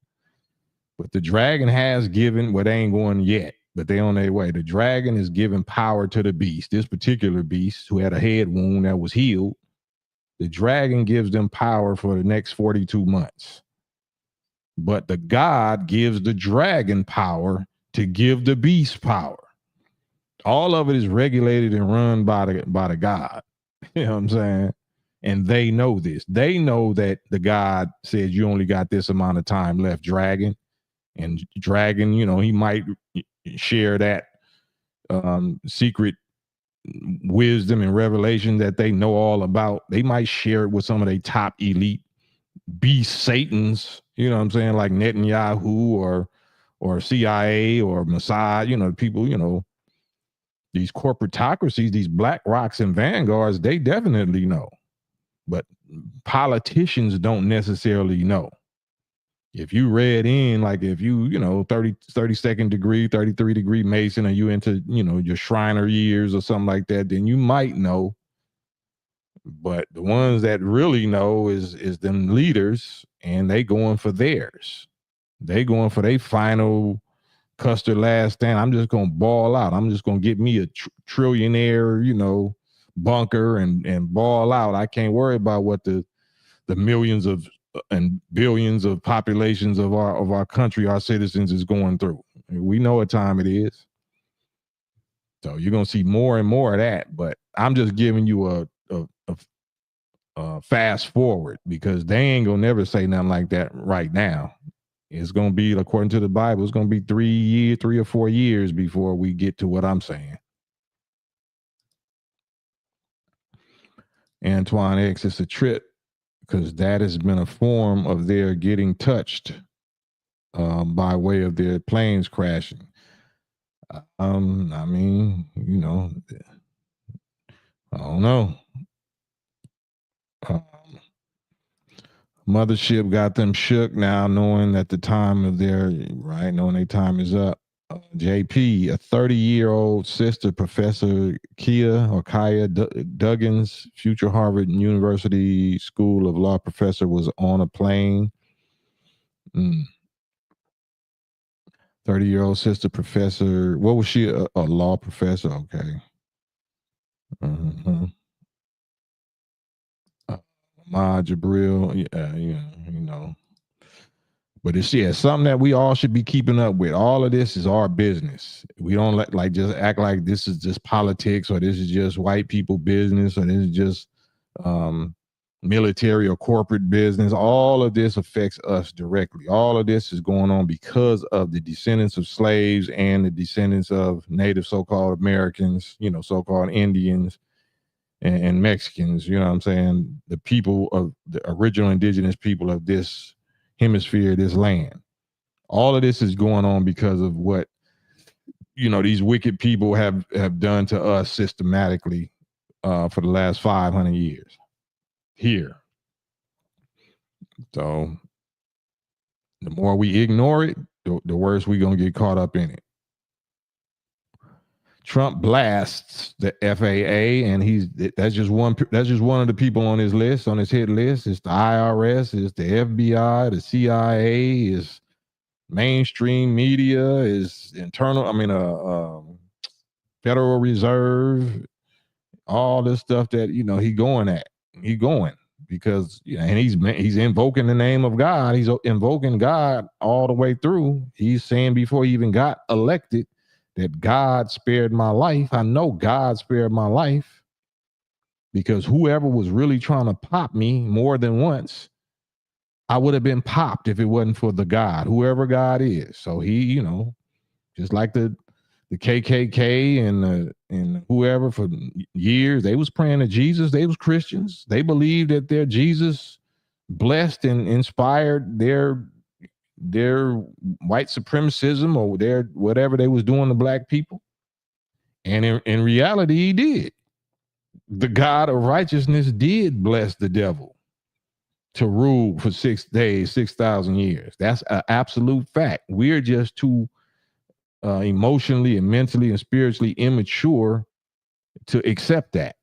But the dragon has given, they ain't going yet, but they on their way. The dragon is giving power to the beast. This particular beast who had a head wound that was healed, the dragon gives them power for the next 42 months. But the God gives the dragon power to give the beast power. All of it is regulated and run by the God. You know what I'm saying? And they know this. They know that the God says you only got this amount of time left, dragon. And dragon, he might share that secret wisdom and revelation that they know all about. They might share it with some of their top elite beast Satans, you know what I'm saying, like Netanyahu or CIA or Mossad, people, these corporatocracies, these Black Rocks and Vanguards, they definitely know. But politicians don't necessarily know. If you read in, like if you, 32nd degree, 33 degree Mason, and you into, your Shriner years or something like that, then you might know. But the ones that really know is them leaders, and they going for theirs. They going for their final Custer last stand. I'm just going to ball out. I'm just going to get me a trillionaire, bunker and ball out. I can't worry about what the millions of and billions of populations of our country, our citizens, is going through. We know what time it is. So you're going to see more and more of that. But I'm just giving you a fast forward, because they ain't going to never say nothing like that right now. It's going to be, according to the Bible, it's going to be 3 or 4 years before we get to what I'm saying. Antoine X, it's a trip, because that has been a form of their getting touched by way of their planes crashing. I mean, I don't know. Mothership got them shook now, knowing that knowing their time is up. JP, a 30-year-old sister, Professor Kaya Duggins, future Harvard University School of Law professor, was on a plane. 30-year-old sister, Professor. What was she? A law professor? Okay. Ma Jabril, you know. But it's something that we all should be keeping up with. All of this is our business. We don't like just act like this is just politics, or this is just white people business, or this is just military or corporate business. All of this affects us directly. All of this is going on because of the descendants of slaves and the descendants of native so-called Americans, so-called Indians and Mexicans, you know what I'm saying? The people of the original indigenous people of this hemisphere, this land. All of this is going on because of what, these wicked people have done to us systematically for the last 500 years here. So the more we ignore it, the worse we're going to get caught up in it. Trump blasts the FAA, and that's just one of the people on his list, on his hit list. It's the IRS, it's the FBI, the CIA, is mainstream media, is Federal Reserve, all this stuff that he going because and he's invoking the name of God. He's invoking God all the way through. He's saying before he even got elected that God spared my life. I know God spared my life because whoever was really trying to pop me more than once, I would have been popped if it wasn't for the God, whoever God is. So he, just like the KKK and whoever for years, they was praying to Jesus. They was Christians. They believed that their Jesus blessed and inspired their white supremacism or their whatever they was doing to black people. And in reality, he did. The God of righteousness did bless the devil to rule for 6 days, 6,000 years. That's an absolute fact. We're just too emotionally and mentally and spiritually immature to accept that.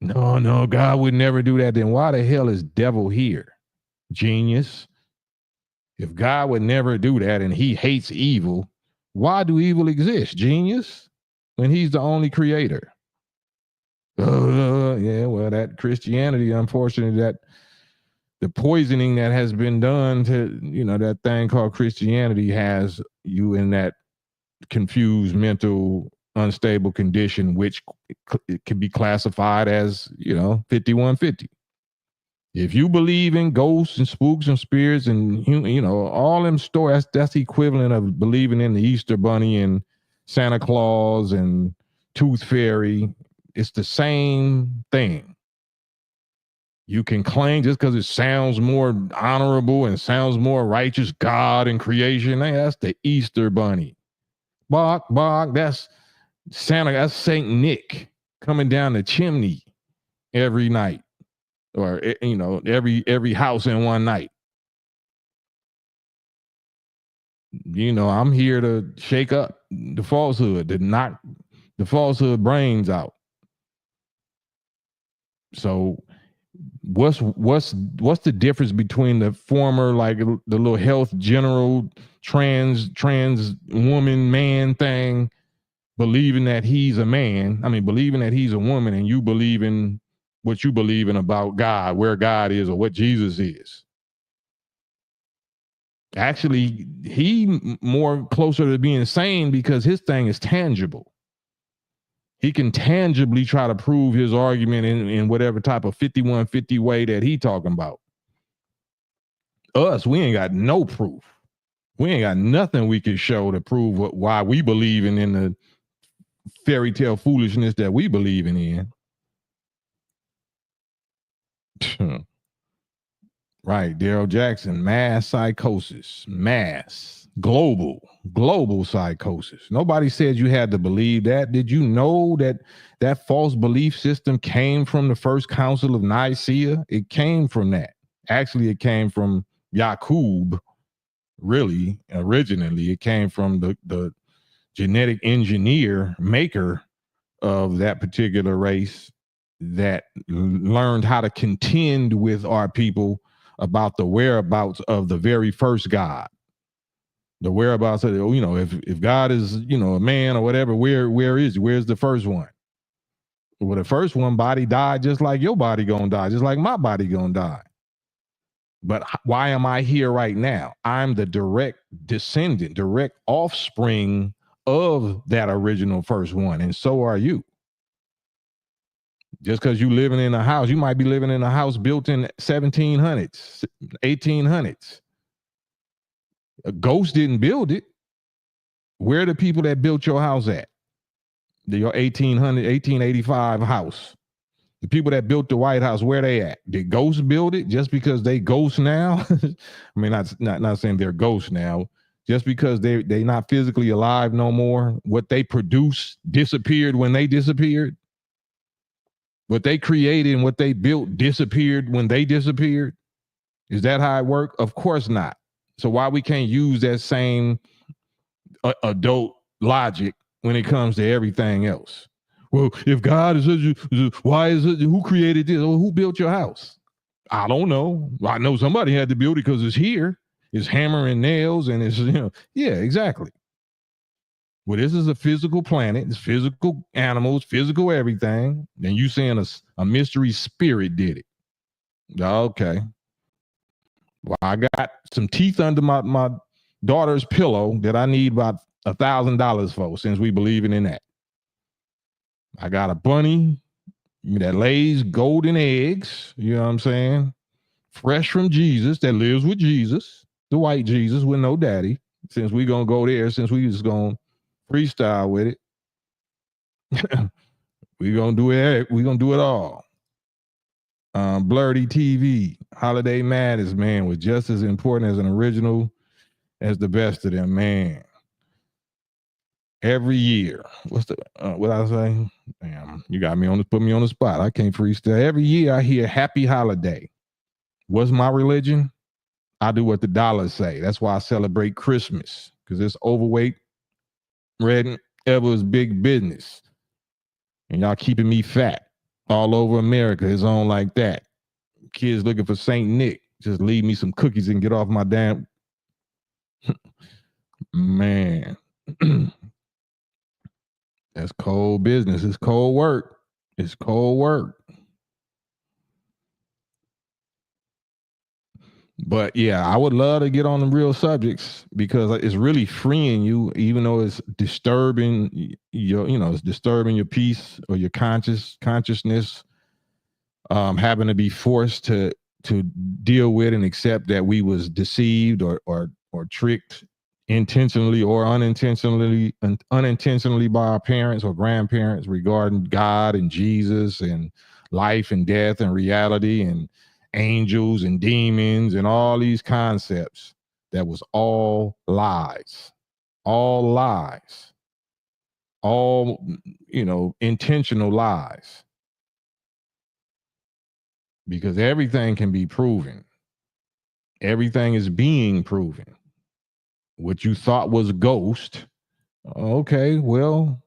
No, God would never do that. Then why the hell is devil here? Genius. If God would never do that and he hates evil, why do evil exist? Genius. When he's the only creator. Yeah, well, that Christianity, unfortunately, that the poisoning that has been done to, that thing called Christianity has you in that confused, mental, unstable condition, which it can be classified as, 5150. If you believe in ghosts and spooks and spirits and, all them stories, that's the equivalent of believing in the Easter Bunny and Santa Claus and Tooth Fairy. It's the same thing. You can claim just because it sounds more honorable and sounds more righteous, God and creation. Hey, that's the Easter Bunny. Bog, that's Santa, that's Saint Nick coming down the chimney every night. Or every house in one night. I'm here to shake up the falsehood, to knock the falsehood brains out. So what's the difference between the former, like the little health general trans woman man thing, believing that he's a man, believing that he's a woman, and you believe in what you believe in about God, where God is, or what Jesus is? Actually, he more closer to being sane because his thing is tangible. He can tangibly try to prove his argument in whatever type of 5150 way that he talking about. Us, we ain't got no proof. We ain't got nothing we can show to prove why we believing in the fairy tale foolishness that we believing in. Right, Daryl Jackson, mass psychosis, global psychosis. Nobody said you had to believe that. Did you know that false belief system came from the first council of Nicaea? It came from that. Actually, it came from Yaqub. Really, originally, it came from the genetic engineer maker of that particular race that learned how to contend with our people about the whereabouts of the very first God. The whereabouts of, if God is, a man or whatever, where is he? Where's the first one? Well, the first one body died just like your body gonna die, just like my body gonna die. But why am I here right now? I'm the direct descendant, direct offspring of that original first one. And so are you. Just because you living in a house, you might be living in a house built in 1700s, 1800s. A ghost didn't build it. Where are the people that built your house at? Your 1885 house. The people that built the White House, where they at? Did ghosts build it just because they ghosts now? I mean, not saying they're ghosts now. Just because they not physically alive no more. What they produced disappeared when they disappeared. What they created and what they built disappeared when they disappeared. Is that how it worked? Of course not. So why we can't use that same adult logic when it comes to everything else? Well, if God is, why is it? Who created this? Or who built your house? I don't know. I know somebody had to build it because it's here. It's hammering nails and it's, yeah, exactly. Well, this is a physical planet. It's physical animals, physical everything. And you saying a mystery spirit did it. Okay. Well, I got some teeth under my daughter's pillow that I need about $1,000 for, since we believing in that. I got a bunny that lays golden eggs, you know what I'm saying? Fresh from Jesus, that lives with Jesus, the white Jesus with no daddy, since we gonna go there, since we just gonna freestyle with it. we gonna do it all. Blurty TV, Holiday Madness, man, was just as important as an original as the best of them, man. Every year, what's the what I say? Damn, you got me put me on the spot. I can't freestyle. Every year I hear Happy Holiday. What's my religion? I do what the dollars say. That's why I celebrate Christmas, because it's overweight, red and Eva's big business, and y'all keeping me fat all over America. It's on like that. Kids looking for Saint Nick. Just leave me some cookies and get off my damn man. That's cold business. It's cold work. It's cold work. But yeah, I would love to get on the real subjects, because it's really freeing you, even though it's disturbing it's disturbing your peace or your consciousness, having to be forced to deal with and accept that we was deceived or tricked intentionally or unintentionally by our parents or grandparents regarding God and Jesus and life and death and reality and angels and demons and all these concepts. That was all lies, all intentional lies, because everything can be proven. Everything is being proven. What you thought was ghost, okay, well,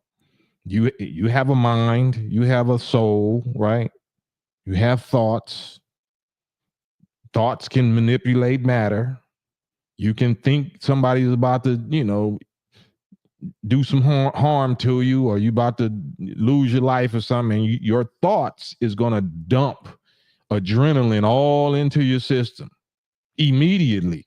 you have a mind, you have a soul, right? You have thoughts. Thoughts can manipulate matter. You can think somebody's about to, do some harm to you, or you about to lose your life or something, and your thoughts is going to dump adrenaline all into your system immediately.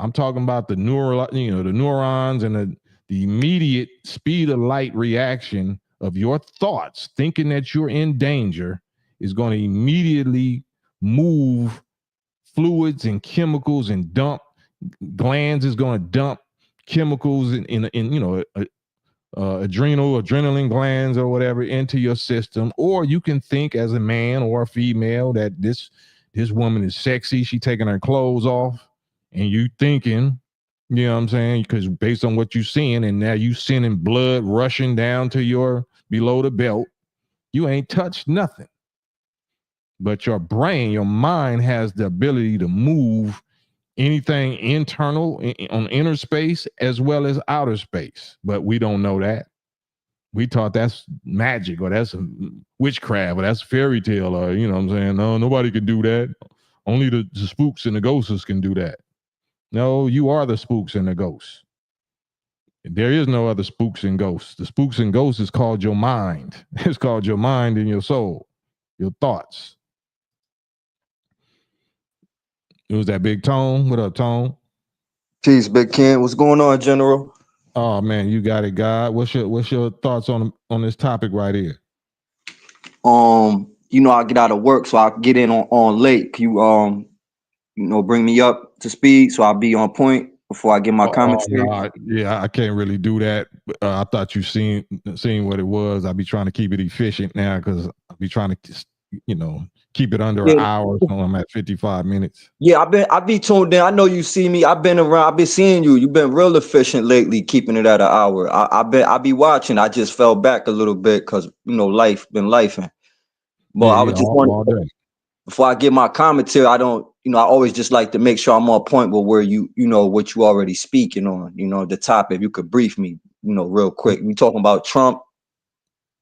I'm talking about the neurons and the immediate speed of light reaction of your thoughts thinking that you're in danger is going to immediately move fluids and chemicals and dump glands is going to dump chemicals in adrenaline glands or whatever into your system. Or you can think as a man or a female that this woman is sexy, she taking her clothes off, and you thinking, you know what I'm saying, because based on what you're seeing, and now you sending blood rushing down to your below the belt, you ain't touched nothing. But your brain, your mind has the ability to move anything internal on inner space as well as outer space. But we don't know that. We thought that's magic or that's witchcraft or that's fairy tale or, you know what I'm saying? No, nobody can do that. Only the spooks and the ghosts can do that. No, you are the spooks and the ghosts. There is no other spooks and ghosts. The spooks and ghosts is called your mind. It's called your mind and your soul, your thoughts. It was that Big Tone. What up, Tone? Peace, Big Ken. What's going on, General? Oh man, you got it, God. What's your thoughts on this topic right here? I get out of work, so I get in on late. Can you bring me up to speed so I'll be on point before I get my commentary? No, yeah, I can't really do that. I thought you seen what it was. I'll be trying to keep it efficient now because I'll be trying to, keep it under an hour. So I'm at 55 minutes. Yeah, I be tuned in. I know you see me. I've been around. I've been seeing you. You've been real efficient lately, keeping it at an hour. I be watching. I just fell back a little bit because life been lifing. But I was just wondering, before I get my commentary, I always just like to make sure I'm on point with where what you already speaking on, the topic. You could brief me, real quick. We talking about Trump.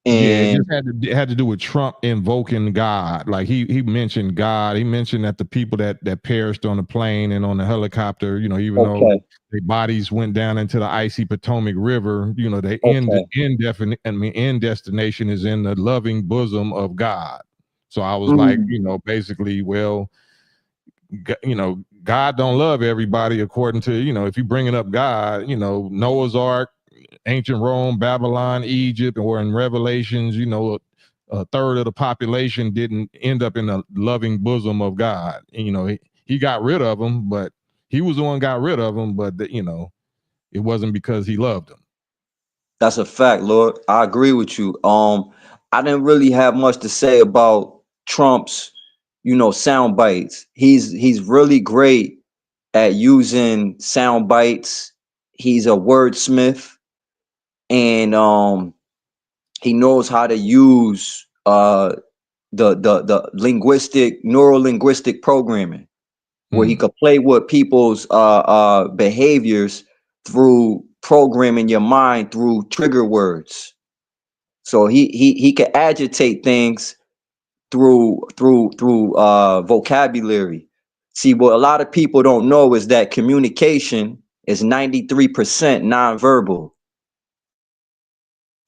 And yeah, it had to do with Trump invoking God. Like he mentioned God. He mentioned that the people that perished on the plane and on the helicopter, even though their bodies went down into the icy Potomac River, the end destination is in the loving bosom of God. So I was like, basically, well, God don't love everybody according to, if you bringing up God, Noah's Ark, ancient Rome, Babylon, Egypt, or in Revelations, a third of the population didn't end up in the loving bosom of God. And, he got rid of them, but he was the one got rid of them, but it wasn't because he loved them. That's a fact, Lord. I agree with you. I didn't really have much to say about Trump's, sound bites. He's really great at using sound bites. He's a wordsmith, and he knows how to use the neuro-linguistic programming, where he could play with people's behaviors through programming your mind through trigger words. So he could agitate things through vocabulary. See, what a lot of people don't know is that communication is 93% nonverbal.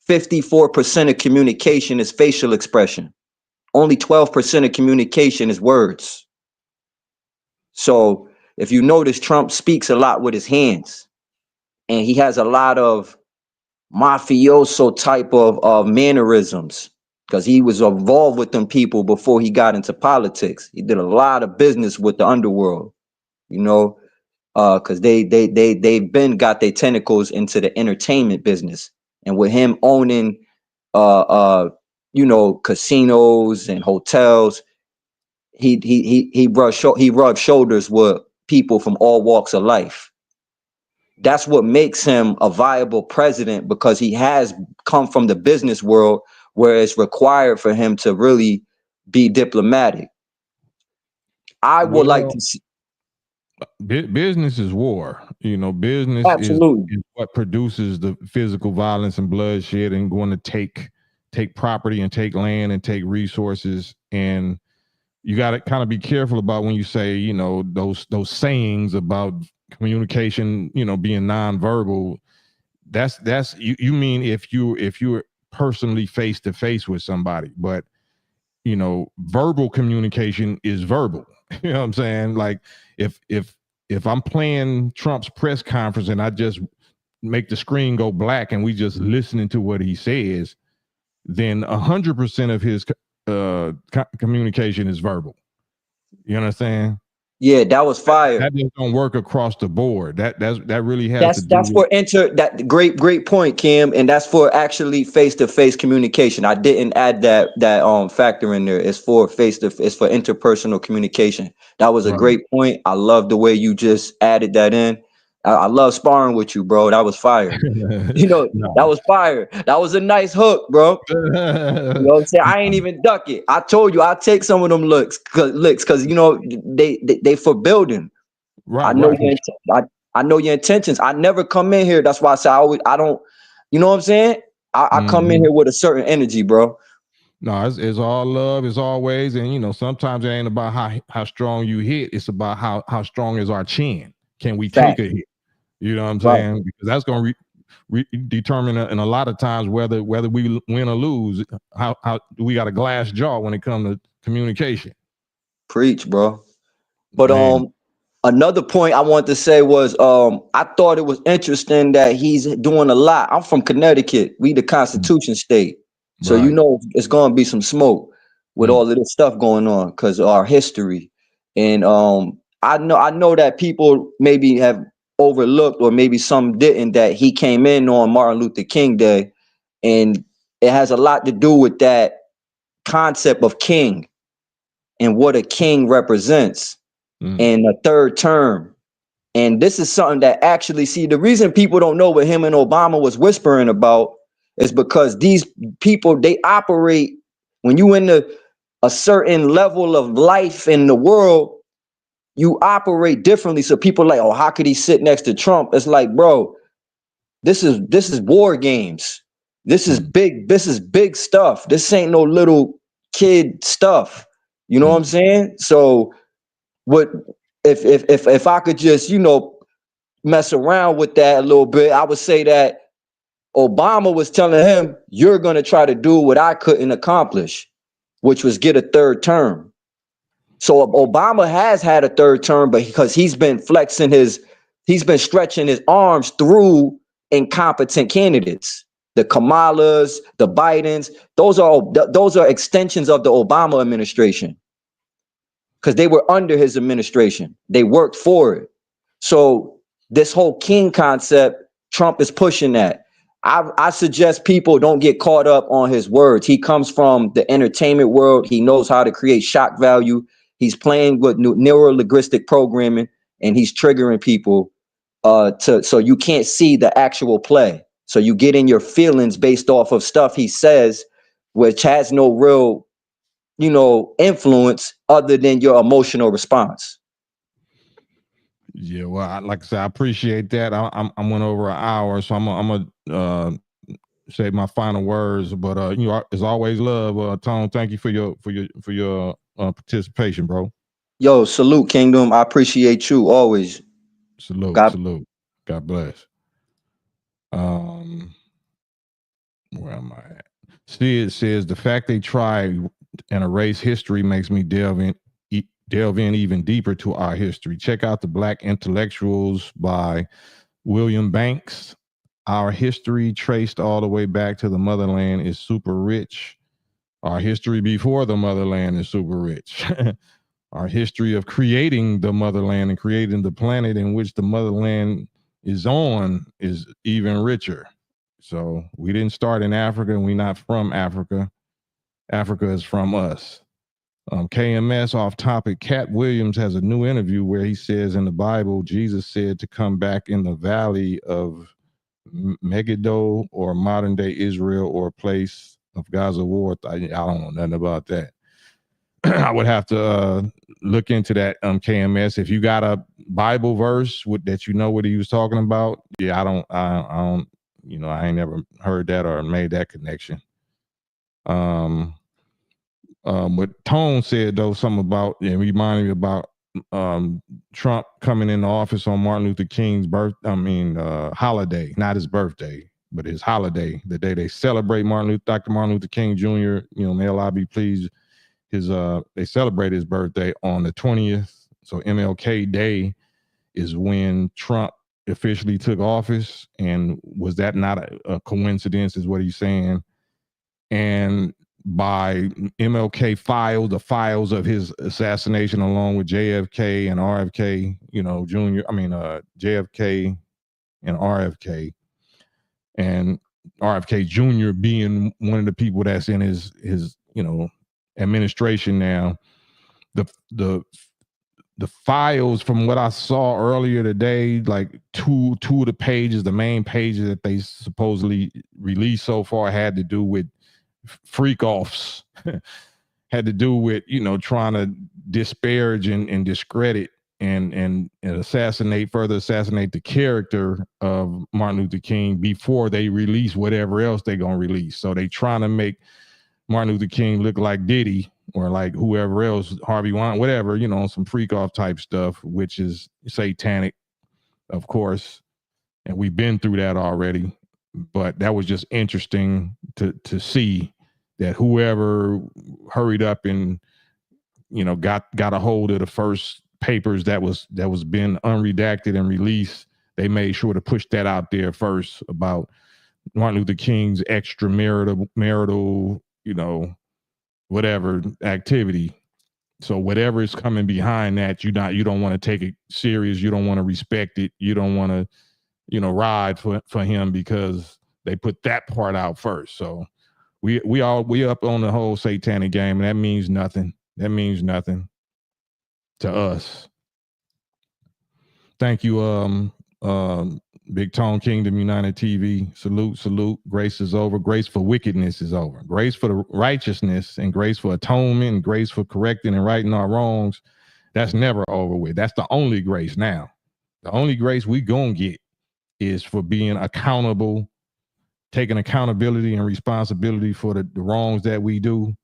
54% of communication is facial expression. Only 12% of communication is words. So if you notice, Trump speaks a lot with his hands, and he has a lot of mafioso type of mannerisms, because he was involved with them people before he got into politics. He did a lot of business with the underworld, because they've been got their tentacles into the entertainment business. And with him owning casinos and hotels, he rubbed shoulders with people from all walks of life. That's what makes him a viable president, because he has come from the business world, where it's required for him to really be diplomatic. I would like to see. Business is war. Business is what produces the physical violence and bloodshed, and going to take property and take land and take resources. And you got to kind of be careful about when you say, those sayings about communication, being nonverbal. That's you mean if you're personally face to face with somebody, but verbal communication is verbal. You know what I'm saying? Like if I'm playing Trump's press conference and I just make the screen go black and we just listening to what he says, then 100% of his communication is verbal. You understand? Yeah, that was fire. That just don't work across the board. That really has to do. That's for that great point, Kim, and that's for actually face-to-face communication. I didn't add that factor in there. It's for it's for interpersonal communication. That was a great point. I love the way you just added that in. I love sparring with you, bro. That was fire. That was fire. That was a nice hook, bro. You know what I'm saying? I ain't even duck it. I told you I'll take some of them licks, because they for building. I Right, know right. I know your intentions. I never come in here. That's why I say I don't. You know what I'm saying? I come in Mhm. here with a certain energy, bro. No, it's all love, it's always, and sometimes it ain't about how strong you hit. It's about how strong is our chin. Can we take Fact. a hit? You know what I'm Right. saying? Because that's going to determine in a lot of times whether we win or lose. How we got a glass jaw when it comes to communication. Preach, bro. But Man, another point I wanted to say was I thought it was interesting that he's doing a lot. I'm from Connecticut. We the Constitution state. So you right. know it's gonna be some smoke with Mm, all of this stuff going on because of our history. And I know that people maybe have overlooked or maybe some didn't that he came in on Martin Luther King Day. And it has a lot to do with that concept of king and what a king represents mm, and a third term. And this is something that actually, see, the reason people don't know what him and Obama was whispering about is because these people, they operate when you in a certain level of life in the world, you operate differently. So people are like, oh, how could he sit next to Trump? It's like, bro, this is war games. mm, This is big stuff. This ain't no little kid stuff. You know what I'm mm. saying? So what if I could just, mess around with that a little bit, I would say that Obama was telling him, you're going to try to do what I couldn't accomplish, which was get a third term. So Obama has had a third term, but because he's been stretching his arms through incompetent candidates. The Kamalas, the Bidens, those are extensions of the Obama administration because they were under his administration. They worked for it. So this whole king concept, Trump is pushing that. I suggest people don't get caught up on his words. He comes from the entertainment world. He knows how to create shock value. He's playing with neuro-linguistic programming, and he's triggering people so you can't see the actual play. So you get in your feelings based off of stuff he says, which has no real, influence other than your emotional response. Yeah, well, like I said, I appreciate that. I'm went over an hour, so I'm gonna say my final words. But as always, love, Tone. Thank you for your participation, bro. Yo, salute, Kingdom. I appreciate you always. Salute, God, salute. God bless. Um, where am I at? Sid says the fact they try and erase history makes me delve in even deeper to our history. Check out the Black Intellectuals by William Banks. Our history traced all the way back to the motherland is super rich. Our history before the motherland is super rich. Our history of creating the motherland and creating the planet in which the motherland is on is even richer. So we didn't start in Africa and we're not from Africa. Africa is from us. KMS off topic. Cat Williams has a new interview where he says in the Bible, Jesus said to come back in the valley of Megiddo or modern day Israel or a place of Gaza war. I don't know nothing about that. I would have to look into that KMS. If you got a Bible verse that you know what he was talking about, yeah, I don't, I ain't never heard that or made that connection. What Tone said though, something about reminded me about Trump coming into office on Martin Luther King's holiday, not his birthday, but his holiday, the day they celebrate Dr. Martin Luther King Jr. May Allah be pleased. They celebrate his birthday on the 20th. So MLK Day is when Trump officially took office. And was that not a coincidence, is what he's saying? And by MLK filed the files of his assassination along with JFK and RFK, JFK and RFK, and RFK Jr. being one of the people that's in his administration now. The the files from what I saw earlier today, like two of the pages, the main pages that they supposedly released so far had to do with freak offs, had to do with trying to disparage and discredit and further assassinate the character of Martin Luther King before they release whatever else they're gonna release. So they trying to make Martin Luther King look like Diddy or like whoever else, Harvey Weinstein, whatever, you know, some freak off type stuff, which is satanic, of course. And we've been through that already. But that was just interesting to see that whoever hurried up and, you know, got a hold of the first papers that was been unredacted and released, they made sure to push that out there first about Martin Luther King's extramarital, you know, whatever activity. So whatever is coming behind that, you don't want to take it serious. You don't want to respect it. You don't want to, you know, ride for him because they put that part out first. So we up on the whole satanic game, and that means nothing. That means nothing to us. Thank you, Big Tone Kingdom United TV. Salute. Grace is over. Grace for wickedness is over. Grace for the righteousness and grace for atonement and grace for correcting and righting our wrongs. That's never over with. That's the only grace now. The only grace we gonna get is for being accountable, taking accountability and responsibility for the wrongs that we do.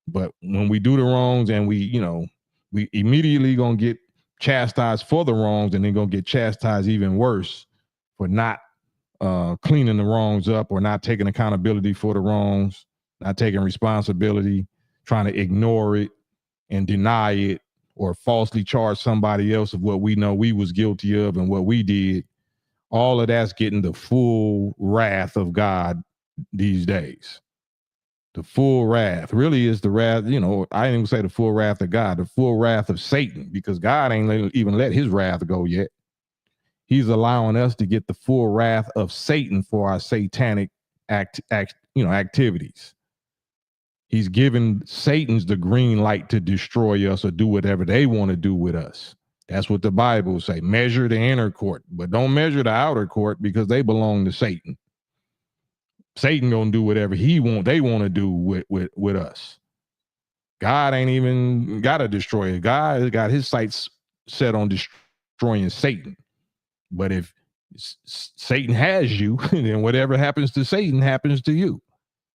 But when we do the wrongs and we immediately gonna get chastised for the wrongs, and then gonna get chastised even worse for not cleaning the wrongs up or not taking accountability for the wrongs, not taking responsibility, trying to ignore it and deny it or falsely charge somebody else of what we know we was guilty of and what we did. All of that's getting the full wrath of God these days. The full wrath really is the wrath, you know, I didn't even say the full wrath of God, the full wrath of Satan, because God ain't even let his wrath go yet. He's allowing us to get the full wrath of Satan for our satanic activities. He's given Satan's the green light to destroy us or do whatever they want to do with us. That's what the Bible say. Measure the inner court, but don't measure the outer court because they belong to Satan. Satan gonna do whatever they want to do with us. God ain't even gotta destroy it. God has got his sights set on destroying Satan. But if Satan has you, then whatever happens to Satan happens to you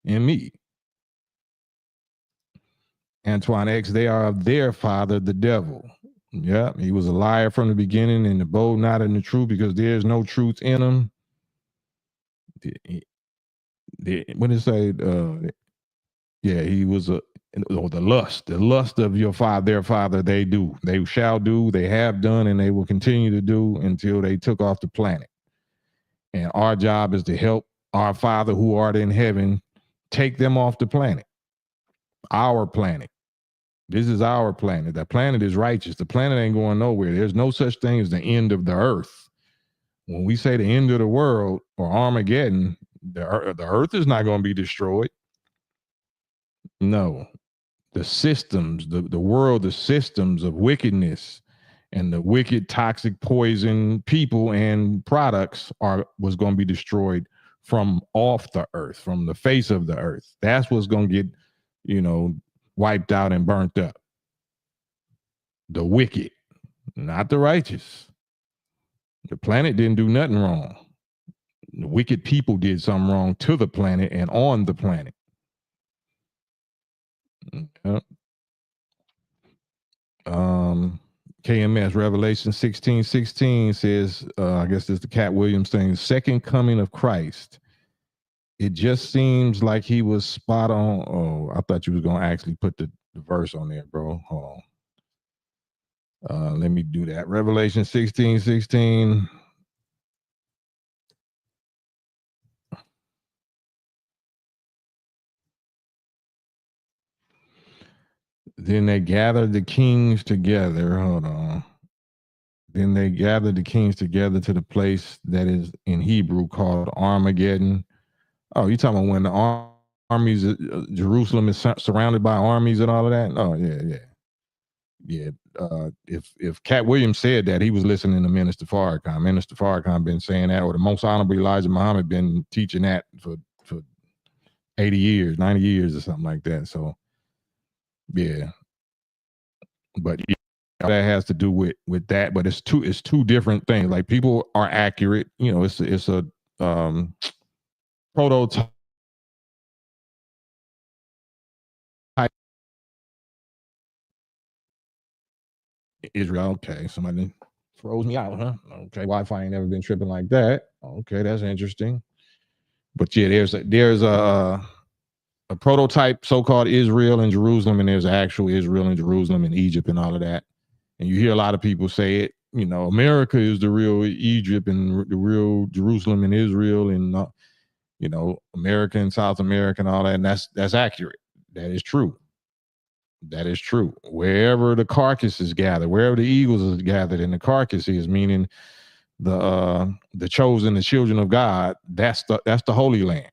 and me. Antoine X, they are of their father, the devil. Yeah, he was a liar from the beginning and abode not in the truth because there's no truth in him. What did it say? He was the lust of your father, their father, they shall do, they have done, and they will continue to do until they took off the planet. And our job is to help our Father who art in heaven take them off the planet. Our planet. This is our planet. That planet is righteous. The planet ain't going nowhere. There's no such thing as the end of the earth. When we say the end of the world or Armageddon, the earth is not going to be destroyed. No. The systems, the world, the systems of wickedness and the wicked, toxic, poison people and products was going to be destroyed from off the earth, from the face of the earth. That's what's going to get, wiped out and burnt up. The wicked, not the righteous. The planet didn't do nothing wrong. The wicked people did something wrong to the planet and on the planet. KMS Revelation 16:16 says, I guess this is the Cat Williams thing, second coming of Christ. It just seems like he was spot on. Oh, I thought you was going to actually put the verse on there, bro. Hold on. Let me do that. Revelation 16:16. Then they gathered the kings together. Hold on. Then they gathered the kings together to the place that is in Hebrew called Armageddon. Oh, you talking about when the armies, Jerusalem is surrounded by armies and all of that? Oh, yeah. If Cat Williams said that, he was listening to Minister Farrakhan. Minister Farrakhan been saying that, or the Most Honorable Elijah Muhammad been teaching that for 80 years, 90 years or something like that. So, yeah. But that has to do with that, but it's two different things. Like, people are accurate, it's a prototype Israel. Okay, somebody froze me out, huh? Okay, Wi-Fi ain't never been tripping like that. Okay, that's interesting. But yeah, there's a prototype so-called Israel in Jerusalem, and there's actual Israel in Jerusalem and Egypt and all of that. And you hear a lot of people say it, America is the real Egypt and the real Jerusalem and Israel, and America and South America and all that. And that's accurate. That is true. That is true. Wherever the carcass is gathered, wherever the eagles is gathered, and the carcass is, meaning the chosen, the children of God, that's the Holy Land.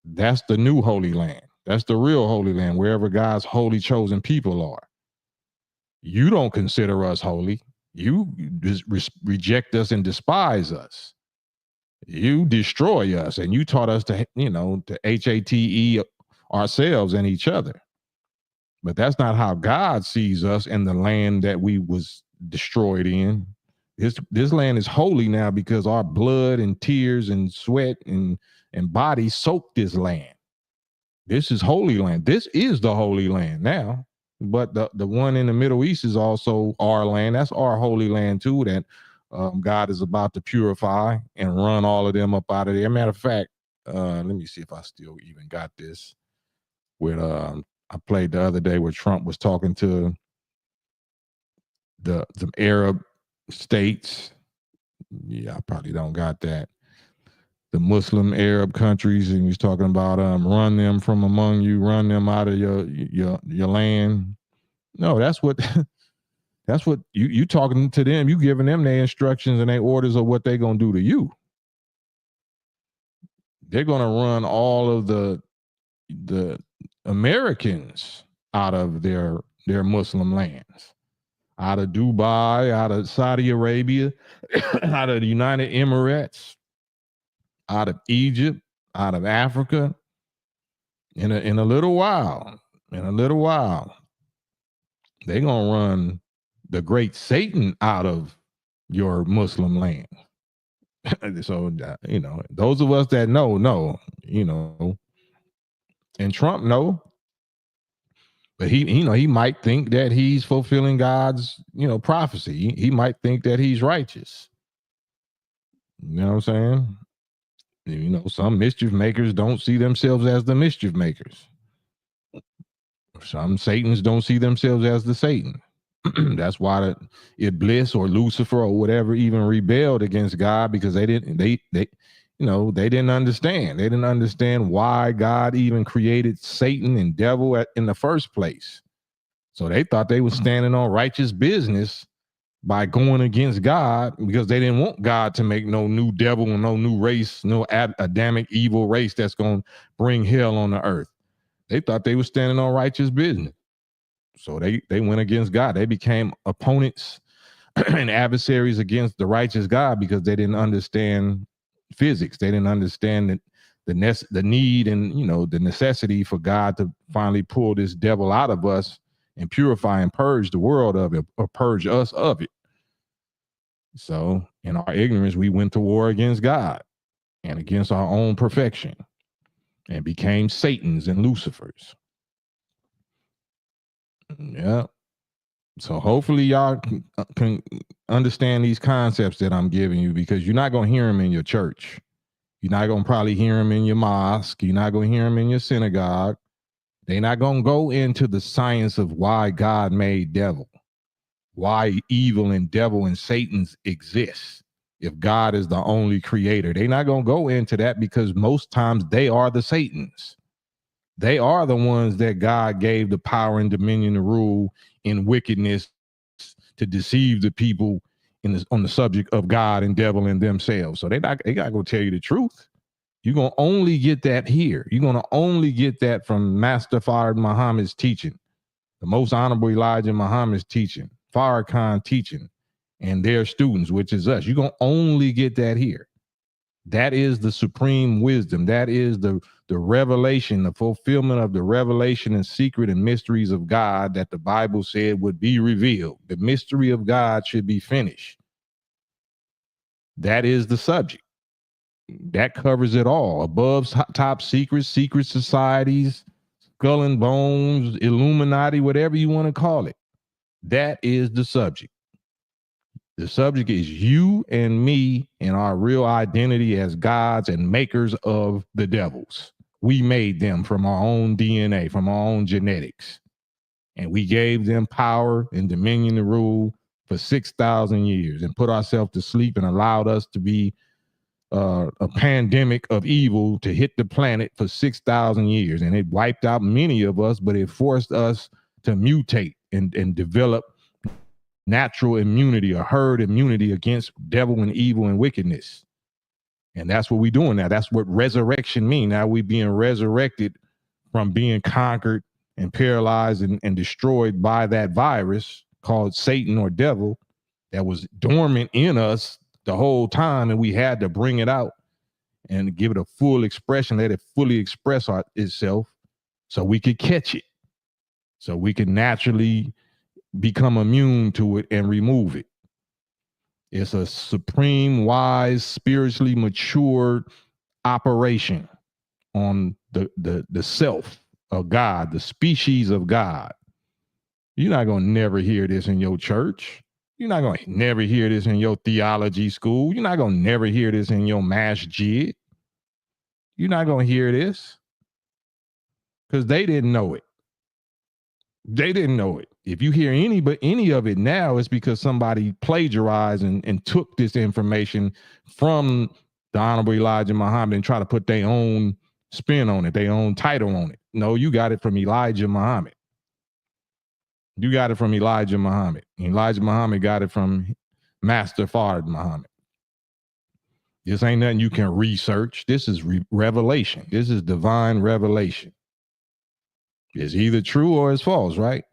That's the new Holy Land. That's the real Holy Land, wherever God's holy chosen people are. You don't consider us holy. You just reject us and despise us. You destroy us, and you taught us to hate ourselves and each other. But that's not how God sees us and the land that we was destroyed in. This land is holy now because our blood and tears and sweat and body soaked this land. This is holy land. This is the holy land now. But the one in the Middle East is also our land. That's our holy land too, that God is about to purify and run all of them up out of there. Matter of fact, let me see if I still even got this. With I played the other day where Trump was talking to the Arab states. Yeah, I probably don't got that. The Muslim Arab countries, and he's talking about run them from among you, run them out of your land. No, that's what you talking to them. You giving them their instructions and their orders of what they're gonna do to you. They're gonna run all of the Americans out of their Muslim lands, out of Dubai, out of Saudi Arabia, out of the United Emirates, out of Egypt, out of Africa. In a little while, they're gonna run the great Satan out of your Muslim land. So those of us that know, and Trump know, but he might think that he's fulfilling God's prophecy. He might think that he's righteous. You know what I'm saying? Some mischief makers don't see themselves as the mischief makers. Some Satans don't see themselves as the Satan. That's why Iblis or Lucifer or whatever even rebelled against God, because they didn't understand. They didn't understand why God even created Satan and devil in the first place. So they thought they were standing on righteous business by going against God, because they didn't want God to make no new devil and no new race, no Adamic evil race that's going to bring hell on the earth. They thought they were standing on righteous business. So they went against God. They became opponents and adversaries against the righteous God, because they didn't understand physics. They didn't understand the need and the necessity for God to finally pull this devil out of us and purify and purge the world of it, or purge us of it. So in our ignorance, we went to war against God and against our own perfection, and became Satans and Lucifers. Yeah. So hopefully y'all can understand these concepts that I'm giving you, because you're not going to hear them in your church. You're not going to probably hear them in your mosque. You're not going to hear them in your synagogue. They're not going to go into the science of why God made devil, why evil and devil and Satan's exist. If God is the only creator, they're not going to go into that, because most times they are the Satans. They are the ones that God gave the power and dominion to rule in wickedness, to deceive the people on the subject of God and devil and themselves. So they got to go tell you the truth. You're going to only get that here. You're going to only get that from Master Fard Muhammad's teaching, the most honorable Elijah Muhammad's teaching, Farrakhan teaching, and their students, which is us. You're going to only get that here. That is the supreme wisdom. That is the revelation, the fulfillment of the revelation and secret and mysteries of God that the Bible said would be revealed. The mystery of God should be finished. That is the subject. That covers it all. Above top secrets, secret societies, skull and bones, Illuminati, whatever you want to call it. That is the subject. The subject is you and me and our real identity as gods and makers of the devils. We made them from our own DNA, from our own genetics. And we gave them power and dominion to rule for 6,000 years and put ourselves to sleep and allowed us to be a pandemic of evil to hit the planet for 6,000 years. And it wiped out many of us, but it forced us to mutate and develop natural immunity or herd immunity against devil and evil and wickedness. And that's what we're doing now. That's what resurrection means. Now we're being resurrected from being conquered and paralyzed and destroyed by that virus called Satan or devil that was dormant in us the whole time. And we had to bring it out and give it a full expression, let it fully express itself so we could catch it, so we could naturally become immune to it and remove it. It's a supreme, wise, spiritually matured operation on the self of God, the species of God. You're not going to never hear this in your church. You're not going to never hear this in your theology school. You're not going to never hear this in your masjid. You're not going to hear this because they didn't know it. They didn't know it. If you hear any of it now, it's because somebody plagiarized and took this information from the Honorable Elijah Muhammad and try to put their own spin on it, their own title on it. No, you got it from Elijah Muhammad. You got it from Elijah Muhammad. Elijah Muhammad got it from Master Fard Muhammad. This ain't nothing you can research. This is revelation. This is divine revelation. It's either true or it's false, right?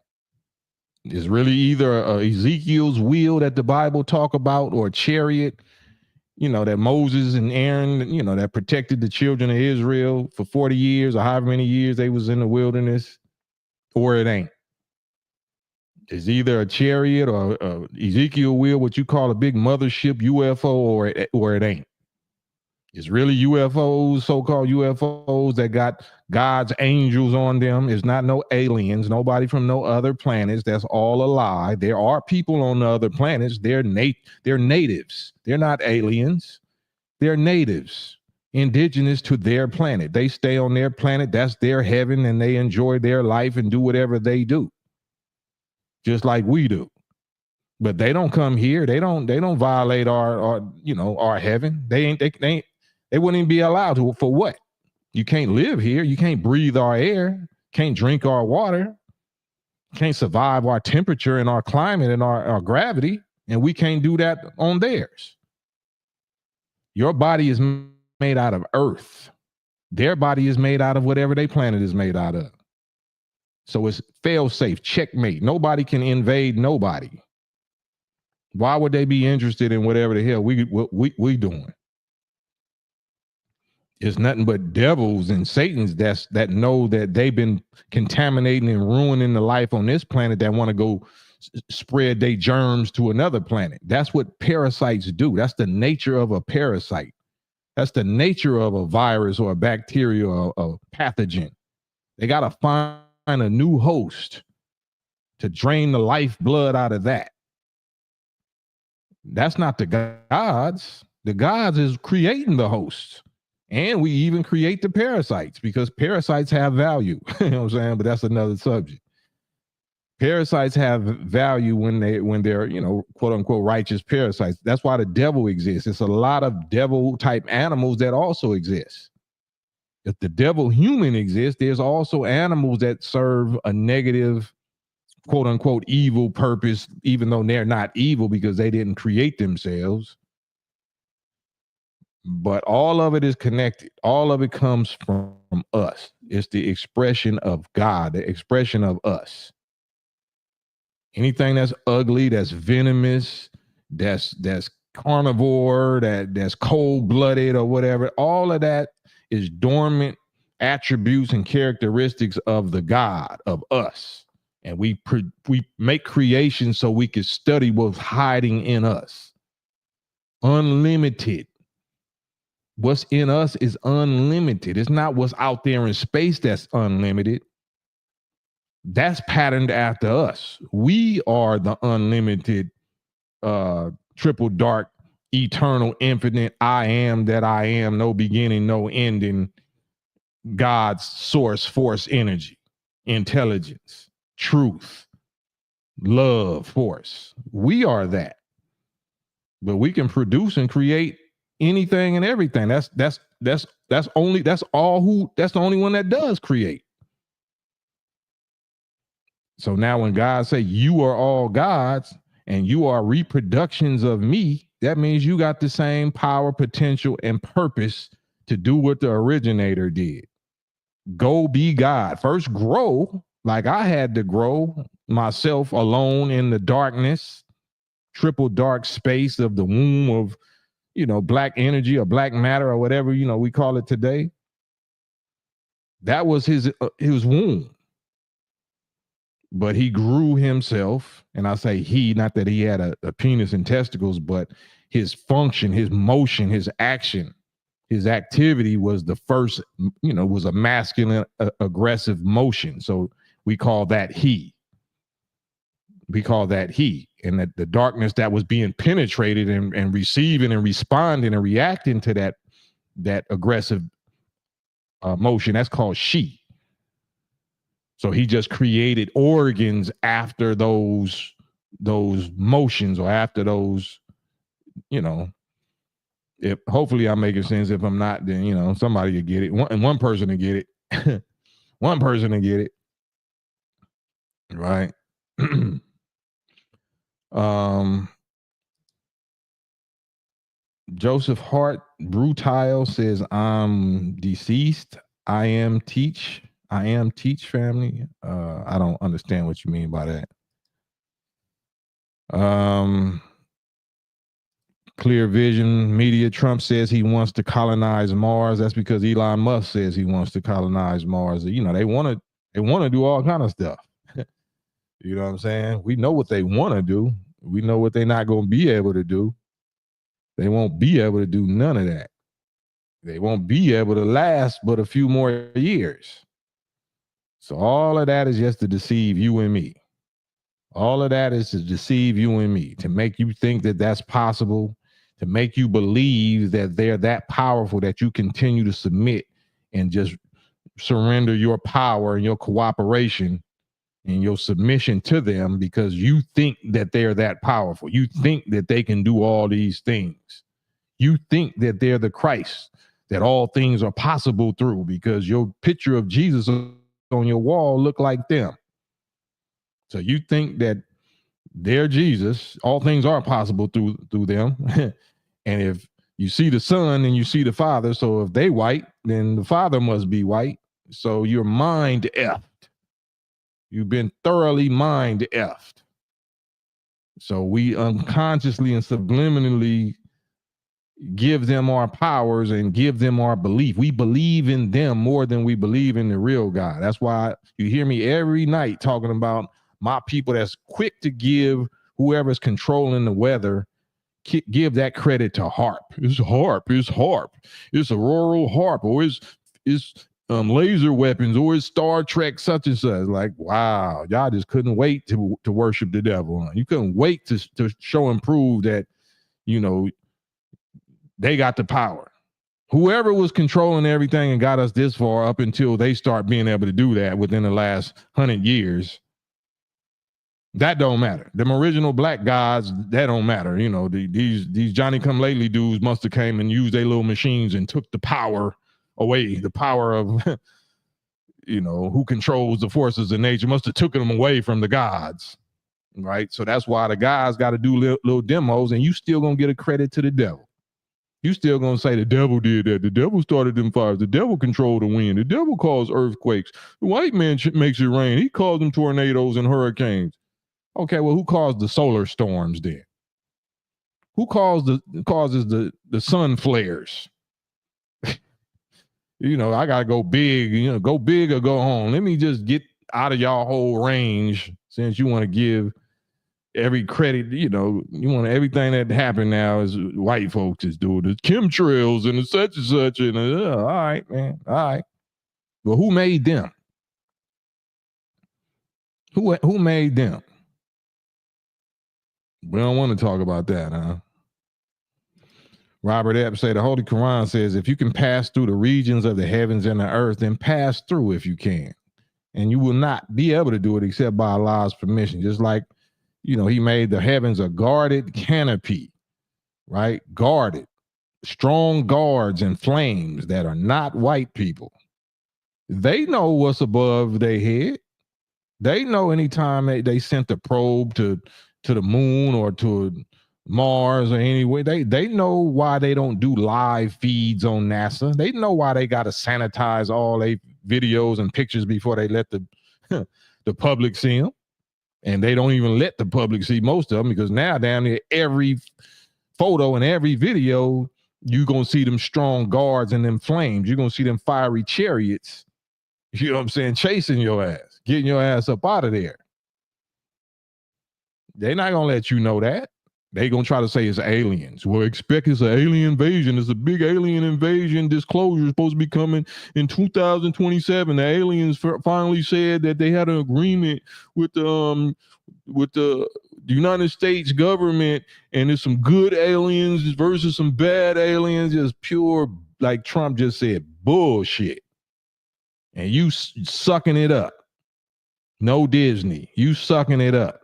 It's really either Ezekiel's wheel that the Bible talk about or a chariot, that Moses and Aaron, that protected the children of Israel for 40 years or however many years they was in the wilderness, or it ain't. It's either a chariot or Ezekiel wheel, what you call a big mothership UFO, or it ain't. It's really UFOs, so-called UFOs that got God's angels on them. It's not no aliens, nobody from no other planets. That's all a lie. There are people on the other planets. They're natives. They're not aliens. They're natives, indigenous to their planet. They stay on their planet. That's their heaven, and they enjoy their life and do whatever they do, just like we do. But they don't come here. They don't violate our heaven. They wouldn't even be allowed to. For what? You can't live here. You can't breathe our air. Can't drink our water. Can't survive our temperature and our climate and our gravity. And we can't do that on theirs. Your body is made out of earth. Their body is made out of whatever their planet is made out of. So it's fail safe, checkmate. Nobody can invade nobody. Why would they be interested in whatever the hell we doing? It's nothing but devils and Satans that know that they've been contaminating and ruining the life on this planet that want to go spread their germs to another planet. That's what parasites do. That's the nature of a parasite. That's the nature of a virus or a bacteria or a pathogen. They got to find a new host to drain the lifeblood out of that. That's not the gods. The gods is creating the hosts. And we even create the parasites because parasites have value. You know what I'm saying? But that's another subject. Parasites have value when they're, quote unquote, righteous parasites. That's why the devil exists. It's a lot of devil type animals that also exist. If the devil human exists, there's also animals that serve a negative, quote unquote, evil purpose, even though they're not evil because they didn't create themselves. But all of it is connected. All of it comes from us. It's the expression of God, the expression of us. Anything that's ugly, that's venomous, that's carnivore, that's cold-blooded or whatever. All of that is dormant attributes and characteristics of the God, of us. And we make creation so we can study what's hiding in us. Unlimited. What's in us is unlimited. It's not what's out there in space that's unlimited. That's patterned after us. We are the unlimited, triple dark, eternal, infinite, I am that I am, no beginning, no ending, God's source, force, energy, intelligence, truth, love, force. We are that. But we can produce and create anything and everything. That's the only one that does create. So now when God say you are all gods and you are reproductions of me, that means you got the same power, potential, and purpose to do what the originator did. Go be God. First grow like I had to grow myself alone in the darkness, triple dark space of the womb of, black energy or black matter or whatever, we call it today. That was his womb. But he grew himself, and I say he, not that he had a penis and testicles, but his function, his motion, his action, his activity was the first, was a masculine, aggressive motion. So we call that he. We call that he. And that the darkness that was being penetrated and receiving and responding and reacting to that aggressive motion, that's called she. So he just created organs after those motions or after those, if hopefully I'm making sense. If I'm not, then, somebody will get it. One person will get it. One person will get it. Right. Joseph Hart Brutile says, I'm deceased. I am teach family. I don't understand what you mean by that. Clear Vision Media, Trump says he wants to colonize Mars. That's because Elon Musk says he wants to colonize Mars. They want to do all kind of stuff. You know what I'm saying? We know what they want to do. We know what they're not going to be able to do. They won't be able to do none of that. They won't be able to last but a few more years. So all of that is just to deceive you and me. All of that is to deceive you and me, to make you think that that's possible, to make you believe that they're that powerful that you continue to submit and just surrender your power and your cooperation and your submission to them because you think that they're that powerful. You think that they can do all these things. You think that they're the Christ, that all things are possible through because your picture of Jesus on your wall look like them. So you think that they're Jesus, all things are possible through them. And if you see the Son and you see the Father, so if they white, then the Father must be white. So you're mind effed. You've been thoroughly mind effed. So we unconsciously and subliminally give them our powers and give them our belief. We believe in them more than we believe in the real God. That's why you hear me every night talking about my people that's quick to give whoever's controlling the weather, give that credit to HARP. It's HARP. It's HARP. It's Auroral HARP, or it's laser weapons, or it's Star Trek such and such. Like, wow, y'all just couldn't wait to worship the devil. Huh? You couldn't wait to show and prove that, they got the power. Whoever was controlling everything and got us this far up until they start being able to do that within the last 100 years, that don't matter. Them original black gods, that don't matter. These Johnny come lately dudes must have came and used their little machines and took the power away. The power of, who controls the forces of nature must have taken them away from the gods. Right. So that's why the guys got to do little demos, and you still going to get a credit to the devil. You still gonna say the devil did that. The devil started them fires. The devil controlled the wind. The devil caused earthquakes. The white man makes it rain. He caused them tornadoes and hurricanes. Okay, well, who caused the solar storms then? Who causes the sun flares? I gotta go big, go big or go home. Let me just get out of y'all whole range, since you want to give every credit, you want everything that happened now is white folks is doing the chemtrails and the such and such. And all right, man. All right. Well, who made them? Who made them? We don't want to talk about that, huh? Robert Epps say the Holy Quran says, if you can pass through the regions of the heavens and the earth, then pass through if you can. And you will not be able to do it except by Allah's permission. Just like, he made the heavens a guarded canopy, right? Guarded. Strong guards and flames that are not white people. They know what's above their head. They know anytime they sent a probe to the moon or to Mars or anywhere, they know why they don't do live feeds on NASA. They know why they got to sanitize all their videos and pictures before they let the public see them. And they don't even let the public see most of them, because now down there, every photo and every video, you're going to see them strong guards and them flames. You're going to see them fiery chariots, you know what I'm saying, chasing your ass, getting your ass up out of there. They're not going to let you know that. They're going to try to say it's aliens. Well, expect it's an alien invasion. It's a big alien invasion. Disclosure is supposed to be coming in 2027. The aliens finally said that they had an agreement with the United States government, and there's some good aliens versus some bad aliens. Just pure, like Trump just said, bullshit. And you sucking it up. No Disney. You sucking it up.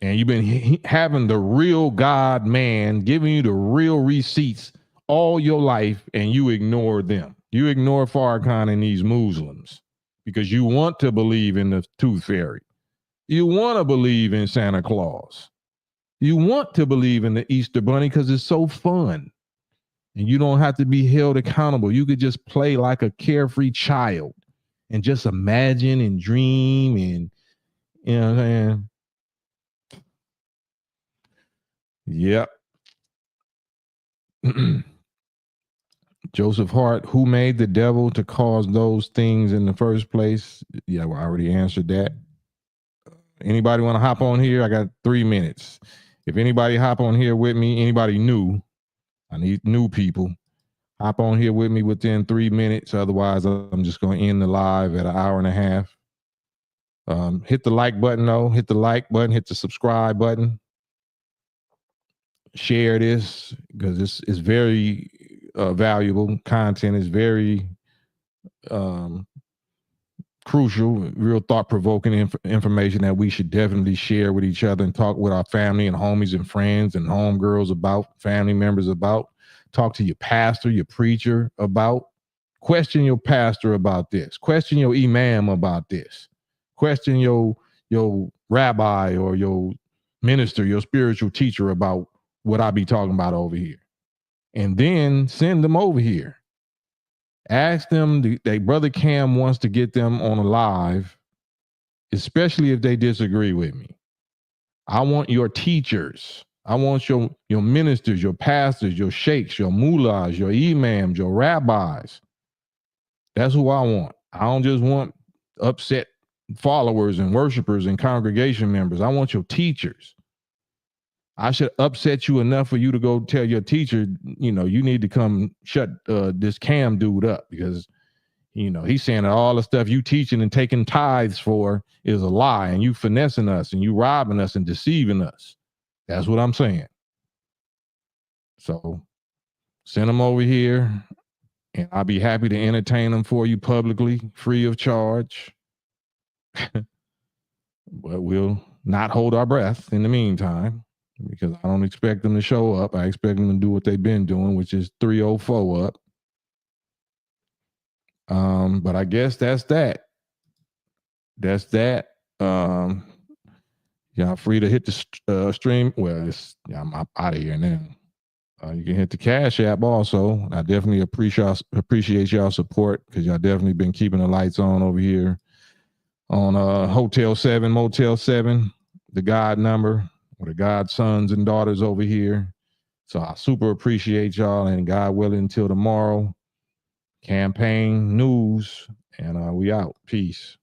And you've been having the real God man giving you the real receipts all your life, and you ignore them. You ignore Farrakhan and these Muslims because you want to believe in the Tooth Fairy. You want to believe in Santa Claus. You want to believe in the Easter Bunny because it's so fun. And you don't have to be held accountable. You could just play like a carefree child and just imagine and dream, and you know what I'm saying? Yep. Joseph Hart, who made the devil to cause those things in the first place? Yeah, well, I already answered that. Anybody want to hop on here? I got 3 minutes. If anybody hop on here with me, anybody new, I need new people. Hop on here with me within 3 minutes. Otherwise, I'm just going to end the live at an hour and a half. Hit the like button, though. Hit the like button. Hit the subscribe button. Share this because this is very valuable content. Is very crucial, real thought-provoking information that we should definitely share with each other and talk with our family and homies and friends and homegirls about, family members about. Talk to your pastor, your preacher about. Question your pastor about this. Question your imam about this. Question your rabbi or your minister, your spiritual teacher about what I be talking about over here. And then send them over here. Ask them, they brother Cam wants to get them on a live, especially if they disagree with me. I want your teachers. I want your ministers, your pastors, your sheikhs, your mullahs, your imams, your rabbis. That's who I want. I don't just want upset followers and worshipers and congregation members. I want your teachers. I should upset you enough for you to go tell your teacher, you need to come shut this Cam dude up because, he's saying that all the stuff you teaching and taking tithes for is a lie, and you finessing us and you robbing us and deceiving us. That's what I'm saying. So send them over here, and I'll be happy to entertain them for you publicly, free of charge. But we'll not hold our breath in the meantime, because I don't expect them to show up. I expect them to do what they've been doing, which is 304 up. But I guess that's that. That's that. Y'all free to hit the stream. Well, I'm out of here now. You can hit the Cash App also. I definitely appreciate y'all support, because y'all definitely been keeping the lights on over here on Hotel 7, Motel 7, the God number. with the godsons and daughters over here. So I super appreciate y'all, and God willing, until tomorrow, campaign news, and we out. Peace.